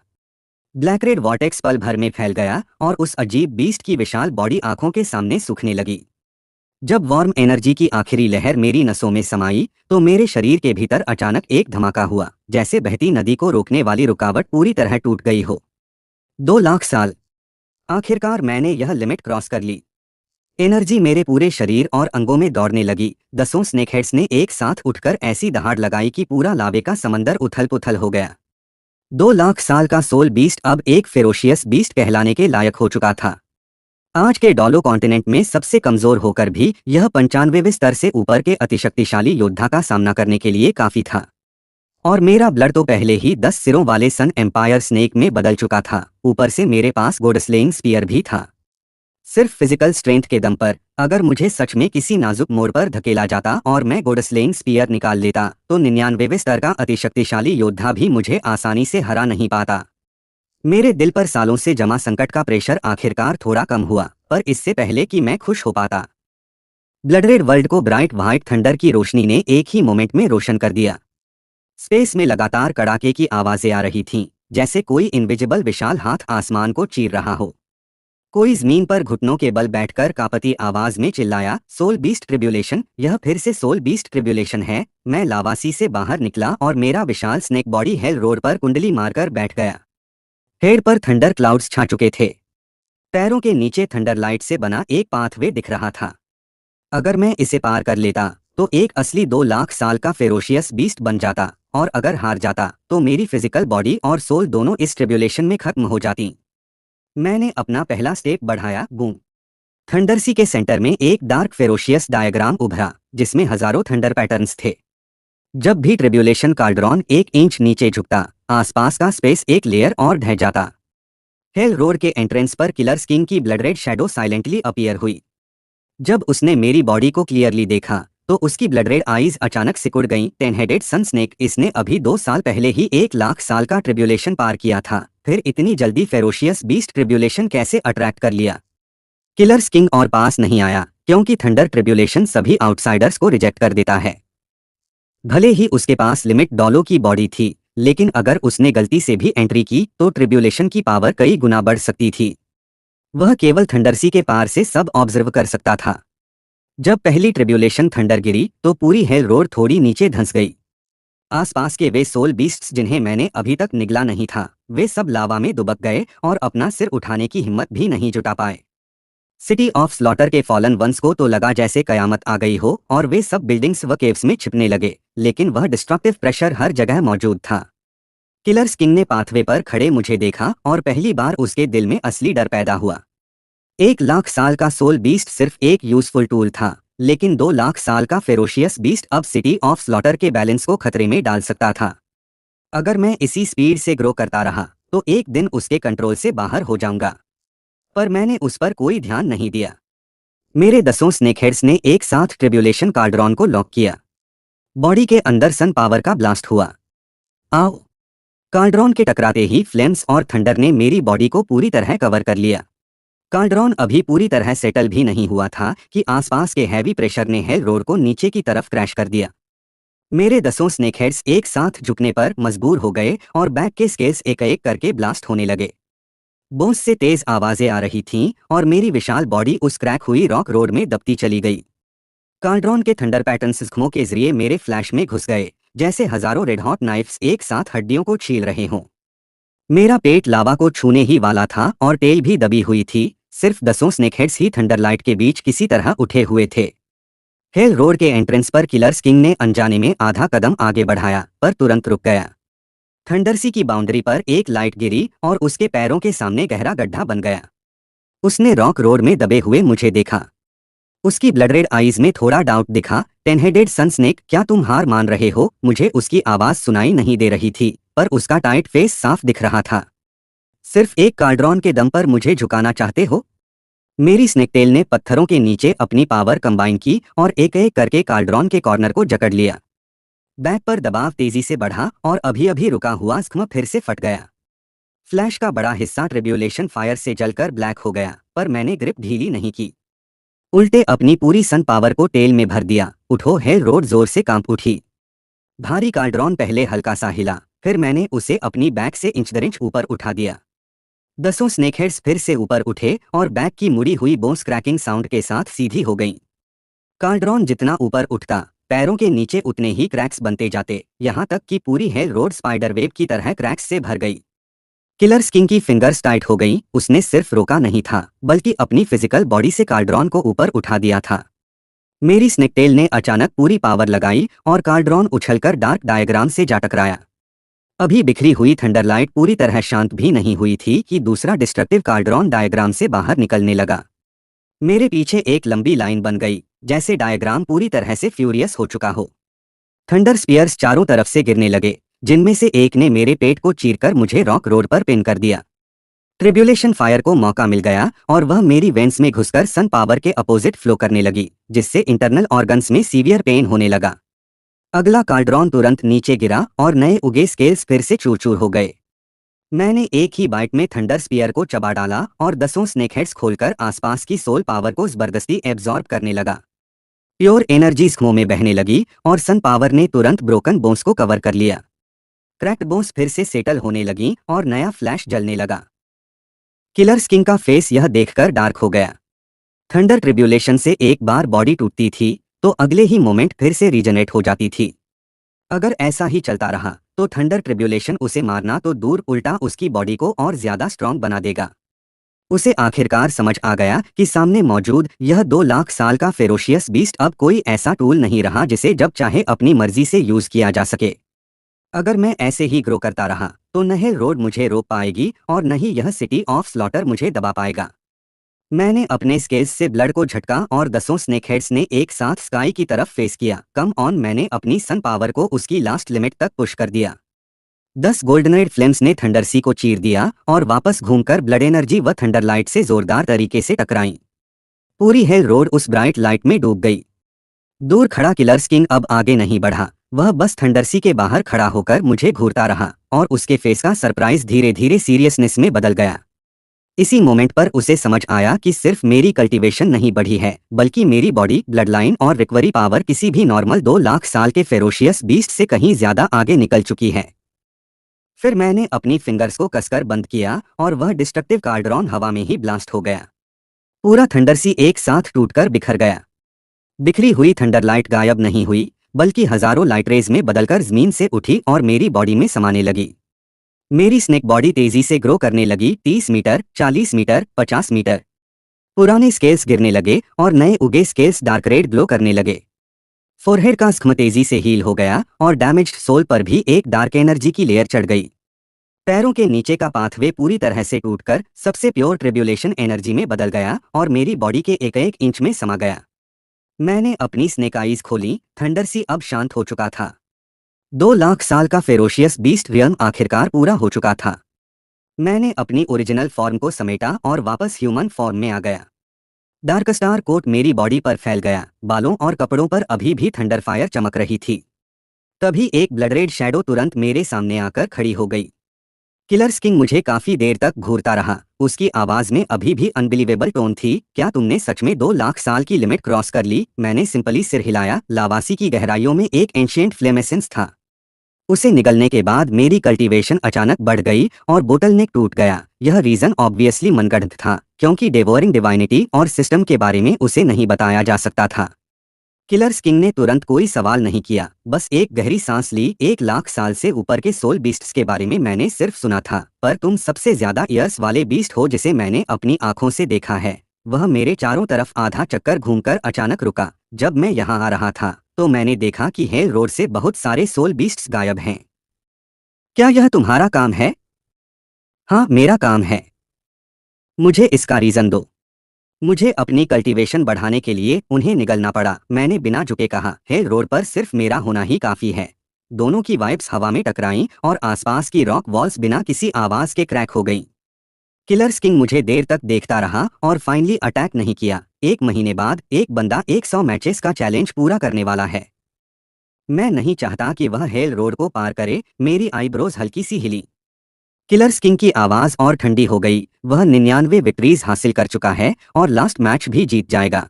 ब्लैक रेड वॉर्टेक्स पल भर में फैल गया और उस अजीब बीस्ट की विशाल बॉडी आंखों के सामने सूखने लगी। जब वार्म एनर्जी की आखिरी लहर मेरी नसों में समाई, तो मेरे शरीर के भीतर अचानक एक धमाका हुआ, जैसे बहती नदी को रोकने वाली रुकावट पूरी तरह टूट गई हो। 2 लाख साल। आखिरकार मैंने यह लिमिट क्रॉस कर ली। एनर्जी मेरे पूरे शरीर और अंगों में दौड़ने लगी। 10 स्नेकहेड्स ने एक साथ उठकर ऐसी दहाड़ लगाई कि पूरा लावे का समंदर उथल पुथल हो गया। 2 लाख साल का सोल बीस्ट अब एक फेरोशियस बीस्ट कहलाने के लायक हो चुका था। आज के डॉलो कॉन्टिनेंट में सबसे कमजोर होकर भी यह 95वें स्तर से ऊपर के अतिशक्तिशाली योद्धा का सामना करने के लिए काफी था। और मेरा ब्लड तो पहले ही 10 सिरों वाले सन एम्पायर स्नेक में बदल चुका था, ऊपर से मेरे पास गोडस्लेइंग स्पीयर भी था। सिर्फ फिजिकल स्ट्रेंथ के दम पर अगर मुझे सच में किसी नाजुक मोड़ पर धकेला जाता और मैं गोडस्लेइंग स्पीयर निकाल लेता, तो 99वें स्तर का अतिशक्तिशाली योद्धा भी मुझे आसानी से हरा नहीं पाता। मेरे दिल पर सालों से जमा संकट का प्रेशर आखिरकार थोड़ा कम हुआ, पर इससे पहले कि मैं खुश हो पाता, ब्लड रेड वर्ल्ड को ब्राइट व्हाइट थंडर की रोशनी ने एक ही मोमेंट में रोशन कर दिया। स्पेस में लगातार कड़ाके की आवाजें आ रही थीं, जैसे कोई इनविजिबल विशाल हाथ आसमान को चीर रहा हो। कोई जमीन पर घुटनों के बल बैठकर कांपती आवाज में चिल्लाया, सोल बीस्ट ट्रिब्यूलेशन, यह फिर से सोल बीस्ट ट्रिब्यूलेशन है। मैं लावासी से बाहर निकला और मेरा विशाल स्नेक बॉडी हेल रोड पर कुंडली मारकर बैठ गया। हेड पर थंडर क्लाउड्स छा चुके थे। पैरों के नीचे थंडर लाइट से बना एक पाथवे दिख रहा था। अगर मैं इसे पार कर लेता तो एक असली 2 लाख साल का फेरोशियस बीस्ट बन जाता, और अगर हार जाता तो मेरी फिजिकल बॉडी और सोल दोनों इस ट्रिब्यूलेशन में खत्म हो जाती। मैंने अपना पहला स्टेप बढ़ाया, बूम। थंडरसी के सेंटर में एक डार्क फेरोशियस डायग्राम उभरा, जिसमें हजारों थंडर पैटर्न्स थे। जब भी ट्रिब्यूलेशन कार्डरॉन 1 इंच नीचे झुकता, आसपास का स्पेस एक लेयर और ढह जाता। हेल रोड के एंट्रेंस पर किलर किंग की blood red shadow silently appear हुई। जब उसने मेरी बॉडी को क्लियरली देखा, तो उसकी ब्लड रेड आईज अचानक सिकुड़ गईं। 10 हेडेड सन स्नेक, इसने अभी 2 साल पहले ही 1 लाख साल का ट्रिब्यूलेशन पार किया था, फिर इतनी जल्दी फेरोशियस बीस्ट ट्रिब्यूलेशन कैसे अट्रैक्ट कर लिया? किलर्स किंग और पास नहीं आया, क्योंकि थंडर ट्रिब्यूलेशन सभी आउटसाइडर्स को रिजेक्ट कर देता है। भले ही उसके पास लिमिट डॉलो की बॉडी थी, लेकिन अगर उसने गलती से भी एंट्री की तो ट्रिब्यूलेशन की पावर कई गुना बढ़ सकती थी। वह केवल थंडरसी के पार से सब ऑब्जर्व कर सकता था। जब पहली ट्रिब्यूलेशन थंडर गिरी, तो पूरी हेल रोड थोड़ी नीचे धंस गई। आसपास के वे सोल बीस्ट्स जिन्हें मैंने अभी तक निगला नहीं था, वे सब लावा में दुबक गए और अपना सिर उठाने की हिम्मत भी नहीं जुटा पाए। सिटी ऑफ स्लॉटर के फॉलन वंस को तो लगा जैसे कयामत आ गई हो, और वे सब बिल्डिंग्स व केव्स में छिपने लगे, लेकिन वह डिस्ट्रक्टिव प्रेशर हर जगह मौजूद था। किलर्स किंग ने पाथवे पर खड़े मुझे देखा और पहली बार उसके दिल में असली डर पैदा हुआ। 1 लाख साल का सोल बीस्ट सिर्फ एक यूजफुल टूल था, लेकिन 2 लाख साल का फेरोशियस बीस्ट अब सिटी ऑफ स्लॉटर के बैलेंस को खतरे में डाल सकता था। अगर मैं इसी स्पीड से ग्रो करता रहा, तो एक दिन उसके कंट्रोल से बाहर हो जाऊंगा। पर मैंने उस पर कोई ध्यान नहीं दिया। मेरे 10 स्नेकहेड्स ने एक साथ ट्रिब्यूलेशन कार्डरॉन को लॉक किया। बॉडी के अंदर सन पावर का ब्लास्ट हुआ। आओ! कार्डरॉन के टकराते ही फ्लेम्स और थंडर ने मेरी बॉडी को पूरी तरह कवर कर लिया। कार्डरॉन अभी पूरी तरह सेटल भी नहीं हुआ था कि आसपास के हैवी प्रेशर ने हेल रोड को नीचे की तरफ क्रैश कर दिया। मेरे 10 स्नेकहेड्स एक साथ झुकने पर मजबूर हो गए और बैक के स्केल्स एक एक करके ब्लास्ट होने लगे। बोस से तेज आवाजें आ रही थीं और मेरी विशाल बॉडी उस क्रैक हुई रॉक रोड में दबती चली गई। कार्डरॉन के थंडर पैटर्न्स जख्मों के जरिए मेरे फ्लैश में घुस गए, जैसे हजारों रेड हॉट नाइफ्स एक साथ हड्डियों को छील रहे हों। मेरा पेट लावा को छूने ही वाला था और टेल भी दबी हुई थी। सिर्फ 10 स्नेकहेड्स ही थंडरलाइट के बीच किसी तरह उठे हुए थे। हेल रोड के एंट्रेंस पर किलर्स किंग ने अनजाने में आधा कदम आगे बढ़ाया पर तुरंत रुक गया। थंडरसी की बाउंड्री पर एक लाइट गिरी और उसके पैरों के सामने गहरा गड्ढा बन गया। उसने रॉक रोड में दबे हुए मुझे देखा। उसकी ब्लड रेड आईज में थोड़ा डाउट दिखा। टेन हेडेड सन स्नेक, क्या तुम हार मान रहे हो? मुझे उसकी आवाज सुनाई नहीं दे रही थी, पर उसका टाइट फेस साफ दिख रहा था। सिर्फ एक कार्ड्रॉन के दम पर मुझे झुकाना चाहते हो? मेरी स्नेकटेल ने पत्थरों के नीचे अपनी पावर कंबाइन की और एक एक करके कार्ड्रॉन के कॉर्नर को जकड़ लिया। बैक पर दबाव तेजी से बढ़ा और अभी अभी रुका हुआ स्ख्म फिर से फट गया। फ्लैश का बड़ा हिस्सा ट्रिब्यूलेशन फायर से जलकर ब्लैक हो गया, पर मैंने ग्रिप ढीली नहीं की। उल्टे अपनी पूरी सन पावर को टेल में भर दिया। उठो! हेल रोड जोर से कांप उठी। भारी कार्ड्रॉन पहले हल्का सा हिला, फिर मैंने उसे अपनी बैक से इंच दर इंच ऊपर उठा दिया। 10 स्नेकहेड्स फिर से ऊपर उठे और बैक की मुड़ी हुई बोन्स क्रैकिंग साउंड के साथ सीधी हो गईं। कार्ड्रॉन जितना ऊपर उठता, पैरों के नीचे उतने ही क्रैक्स बनते जाते, यहां तक कि पूरी हेल रोड स्पाइडर वेब की तरह क्रैक्स से भर गई। किलर्स किंग की फिंगर्स टाइट हो गई। उसने सिर्फ रोका नहीं था, बल्कि अपनी फिजिकल बॉडी से कार्ड्रॉन को ऊपर उठा दिया था। मेरी स्नेकटेल ने अचानक पूरी पावर लगाई और कार्ड्रॉन उछलकर डार्क डायग्राम से जा टकराया। अभी बिखरी हुई थंडरलाइट पूरी तरह शांत भी नहीं हुई थी कि दूसरा डिस्ट्रक्टिव कार्ड्रॉन डायग्राम से बाहर निकलने लगा। मेरे पीछे एक लंबी लाइन बन गई, जैसे डायग्राम पूरी तरह से फ्यूरियस हो चुका हो। थंडर स्पीयर्स चारों तरफ से गिरने लगे, जिनमें से एक ने मेरे पेट को चीरकर मुझे रॉक रोड पर पिन कर दिया। ट्रिब्यूलेशन फायर को मौका मिल गया और वह मेरी वेंस में घुसकर सन पावर के अपोजिट फ्लो करने लगी, जिससे इंटरनल ऑर्गन्स में सीवियर पेन होने लगा। अगला कार्ड्रॉन तुरंत नीचे गिरा और नए उगे स्केल्स फिर से चूर चूर हो गए। मैंने एक ही बाइट में थंडर स्पीयर को चबा डाला और 10 स्नेकहेड्स खोलकर आसपास की सोल पावर को जबरदस्ती एब्जॉर्ब करने लगा। प्योर एनर्जी स्खमों में बहने लगी और सन पावर ने तुरंत ब्रोकन बोन्स को कवर कर लिया। क्रैक्ड बोन्स फिर से सेटल होने लगी और नया फ्लैश जलने लगा। किलर्स किंग का फेस यह देखकर डार्क हो गया। थंडर ट्रिब्यूलेशन से एक बार बॉडी टूटती थी तो अगले ही मोमेंट फिर से रीजनरेट हो जाती थी। अगर ऐसा ही चलता रहा तो थंडर ट्रिब्यूलेशन उसे मारना तो दूर, उल्टा उसकी बॉडी को और ज्यादा स्ट्रांग बना देगा। उसे आखिरकार समझ आ गया कि सामने मौजूद यह 2 लाख साल का फेरोशियस बीस्ट अब कोई ऐसा टूल नहीं रहा जिसे जब चाहे अपनी मर्जी से यूज किया जा सके। अगर मैं ऐसे ही ग्रो करता रहा तो न हेल रोड मुझे रोक पाएगी और न ही यह सिटी ऑफ स्लॉटर मुझे दबा पाएगा। मैंने अपने स्केल्स से ब्लड को झटका और 10 स्नेकहेड्स ने एक साथ स्काई की तरफ फेस किया। Come on! मैंने अपनी सन पावर को उसकी लास्ट लिमिट तक पुश कर दिया। 10 गोल्डनेड फ्लेम्स ने थंडरसी को चीर दिया और वापस घूमकर ब्लड एनर्जी व थंडरलाइट से जोरदार तरीके से टकराई। पूरी हेल रोड उस ब्राइट लाइट में डूब गई। दूर खड़ा किलर्स किंग अब आगे नहीं बढ़ा, वह बस थंडरसी के बाहर खड़ा होकर मुझे घूरता रहा और उसके फेस का सरप्राइज धीरे धीरे सीरियसनेस में बदल गया। इसी मोमेंट पर उसे समझ आया कि सिर्फ मेरी कल्टीवेशन नहीं बढ़ी है, बल्कि मेरी बॉडी, ब्लड लाइन और रिकवरी पावर किसी भी नॉर्मल 2 लाख साल के फेरोशियस बीस्ट से कहीं ज्यादा आगे निकल चुकी है। फिर मैंने अपनी फिंगर्स को कसकर बंद किया और वह डिस्ट्रक्टिव कार्ड्रॉन हवा में ही ब्लास्ट हो गया। पूरा थंडरसी एक साथ टूटकर बिखर गया। बिखरी हुई थंडरलाइट गायब नहीं हुई, बल्कि हजारों लाइट रेज में बदलकर जमीन से उठी और मेरी बॉडी में समाने लगी। मेरी स्नेक बॉडी तेजी से ग्रो करने लगी। 30 मीटर, 40 मीटर, 50 मीटर। पुराने स्केल्स गिरने लगे और नए उगे स्केल्स डार्क रेड ग्लो करने लगे। फोरहेड का स्ख्म तेजी से हील हो गया और डैमेज्ड सोल पर भी एक डार्क एनर्जी की लेयर चढ़ गई। पैरों के नीचे का पाथवे पूरी तरह से टूटकर सबसे प्योर ट्रिब्यूलेशन एनर्जी में बदल गया और मेरी बॉडी के एक एक इंच में समा गया। मैंने अपनी स्नेक आईज खोली। थंडरसी अब शांत हो चुका था। 2 लाख साल का फेरोशियस बीस्ट रियल्म आखिरकार पूरा हो चुका था। मैंने अपनी ओरिजिनल फॉर्म को समेटा और वापस ह्यूमन फॉर्म में आ गया। डार्क स्टार कोट मेरी बॉडी पर फैल गया। बालों और कपड़ों पर अभी भी थंडर फायर चमक रही थी। तभी एक ब्लड रेड शैडो तुरंत मेरे सामने आकर खड़ी हो गई। किलर्स किंग मुझे काफी देर तक घूरता रहा। उसकी आवाज में अभी भी अनबिलीवेबल टोन थी। क्या तुमने सच में 2 लाख साल की लिमिट क्रॉस कर ली? मैंने सिंपली सिर हिलाया। लावासी की गहराइयों में एक एंशिएंट फ्लेमेसेंस था। उसे निगलने के बाद मेरी कल्टीवेशन अचानक बढ़ गई और बोटलनेक टूट गया। यह रीजन ऑब्वियसली मनगढ़ंत था, क्योंकि डेवोरिंग डिवाइनिटी और सिस्टम के बारे में उसे नहीं बताया जा सकता था। किलर्स किंग ने तुरंत कोई सवाल नहीं किया, बस एक गहरी सांस ली। 1 लाख साल से ऊपर के सोल बीस्ट्स के बारे में मैंने सिर्फ सुना था, पर तुम सबसे ज्यादा ईयर्स वाले बीस्ट हो जिसे मैंने अपनी आंखों से देखा है। वह मेरे चारों तरफ आधा चक्कर घूमकर अचानक रुका। जब मैं यहाँ आ रहा था तो मैंने देखा कि हेल रोड से बहुत सारे सोल बीस्ट्स गायब हैं। क्या यह तुम्हारा काम है? हाँ, मेरा काम है। मुझे इसका रीजन दो। मुझे अपनी कल्टीवेशन बढ़ाने के लिए उन्हें निगलना पड़ा। मैंने बिना झुके कहा, हेल रोड पर सिर्फ मेरा होना ही काफी है। दोनों की वाइब्स हवा में टकराईं और आसपास की रॉक वॉल्स बिना किसी आवाज के क्रैक हो गईं। किलर्स किंग मुझे देर तक देखता रहा और फाइनली अटैक नहीं किया। 1 महीने बाद एक बंदा 100 मैचेस का चैलेंज पूरा करने वाला है। मैं नहीं चाहता कि वह हेल रोड को पार करे। मेरी आईब्रोज हल्की सी हिली। किलर्स किंग की आवाज और ठंडी हो गई। वह 99 विक्ट्रीज हासिल कर चुका है और लास्ट मैच भी जीत जाएगा।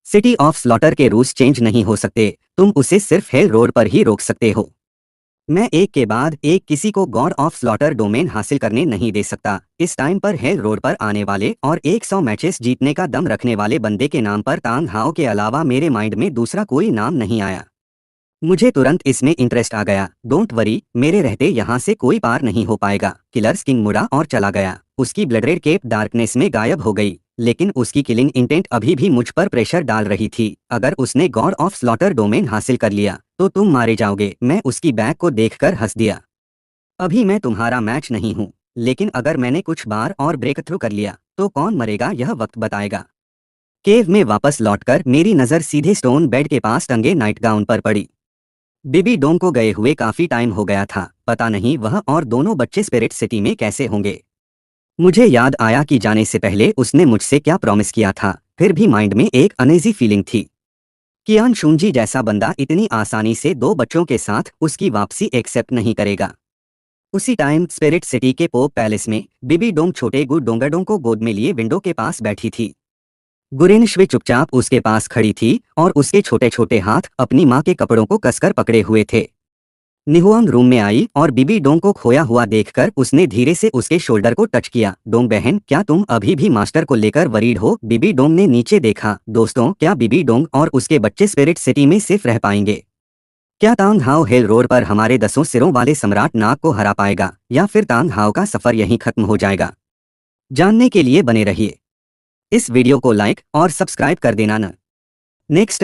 सिटी ऑफ स्लॉटर के रूल्स चेंज नहीं हो सकते। तुम उसे सिर्फ हेल रोड पर ही रोक सकते हो। मैं एक के बाद एक किसी को गॉड ऑफ स्लॉटर डोमेन हासिल करने नहीं दे सकता। इस टाइम पर हेल रोड पर आने वाले और 100 मैचेस जीतने का दम रखने वाले बंदे के नाम पर तांग हाओ के अलावा मेरे माइंड में दूसरा कोई नाम नहीं आया। मुझे तुरंत इसमें इंटरेस्ट आ गया। डोंट वरी, मेरे रहते यहाँ से कोई पार नहीं हो पाएगा। किलर्स किंग मुड़ा और चला गया। उसकी ब्लड रेड केप डार्कनेस में गायब हो गई, लेकिन उसकी किलिंग इंटेंट अभी भी मुझ पर प्रेशर डाल रही थी। अगर उसने गॉड ऑफ स्लॉटर डोमेन हासिल कर लिया तो तुम मारे जाओगे। मैं उसकी बैग को देखकर हंस दिया। अभी मैं तुम्हारा मैच नहीं हूँ, लेकिन अगर मैंने कुछ बार और ब्रेक थ्रू कर लिया तो कौन मरेगा यह वक्त बताएगा। केव में वापस लौटकर मेरी नज़र सीधे स्टोन बेड के पास टंगे नाइट गाउन पर पड़ी। बेबी डोम को गए हुए काफी टाइम हो गया था। पता नहीं वह और दोनों बच्चे स्पिरिट सिटी में कैसे होंगे। मुझे याद आया कि जाने से पहले उसने मुझसे क्या प्रॉमिस किया था। फिर भी माइंड में एक अनईजी फीलिंग थी। कियान शुंजी जैसा बंदा इतनी आसानी से 2 बच्चों के साथ उसकी वापसी एक्सेप्ट नहीं करेगा। उसी टाइम स्पिरिट सिटी के पोप पैलेस में बेबी डोम छोटे गु डोंगरडों को गोद में लिए विंडो के पास बैठी थी। गुरेनश्वे चुपचाप उसके पास खड़ी थी और उसके छोटे छोटे हाथ अपनी माँ के कपड़ों को कसकर पकड़े हुए थे। निहुआंग रूम में आई और बीबी डोंग को खोया हुआ देखकर उसने धीरे से उसके शोल्डर को टच किया। डोंग बहन, क्या तुम अभी भी मास्टर को लेकर वरीड हो? बीबी डोंग ने नीचे देखा। दोस्तों, क्या बीबी डोंग और उसके बच्चे स्पिरिट सिटी में सेफ रह पाएंगे? क्या तांग हाओ हेल रोड पर हमारे 10 सिरों वाले सम्राट नाग को हरा पाएगा, या फिर तांग हाओ का सफर यहीं खत्म हो जाएगा? जानने के लिए बने रहिए। इस वीडियो को लाइक और सब्सक्राइब कर देना न। नेक्स्ट।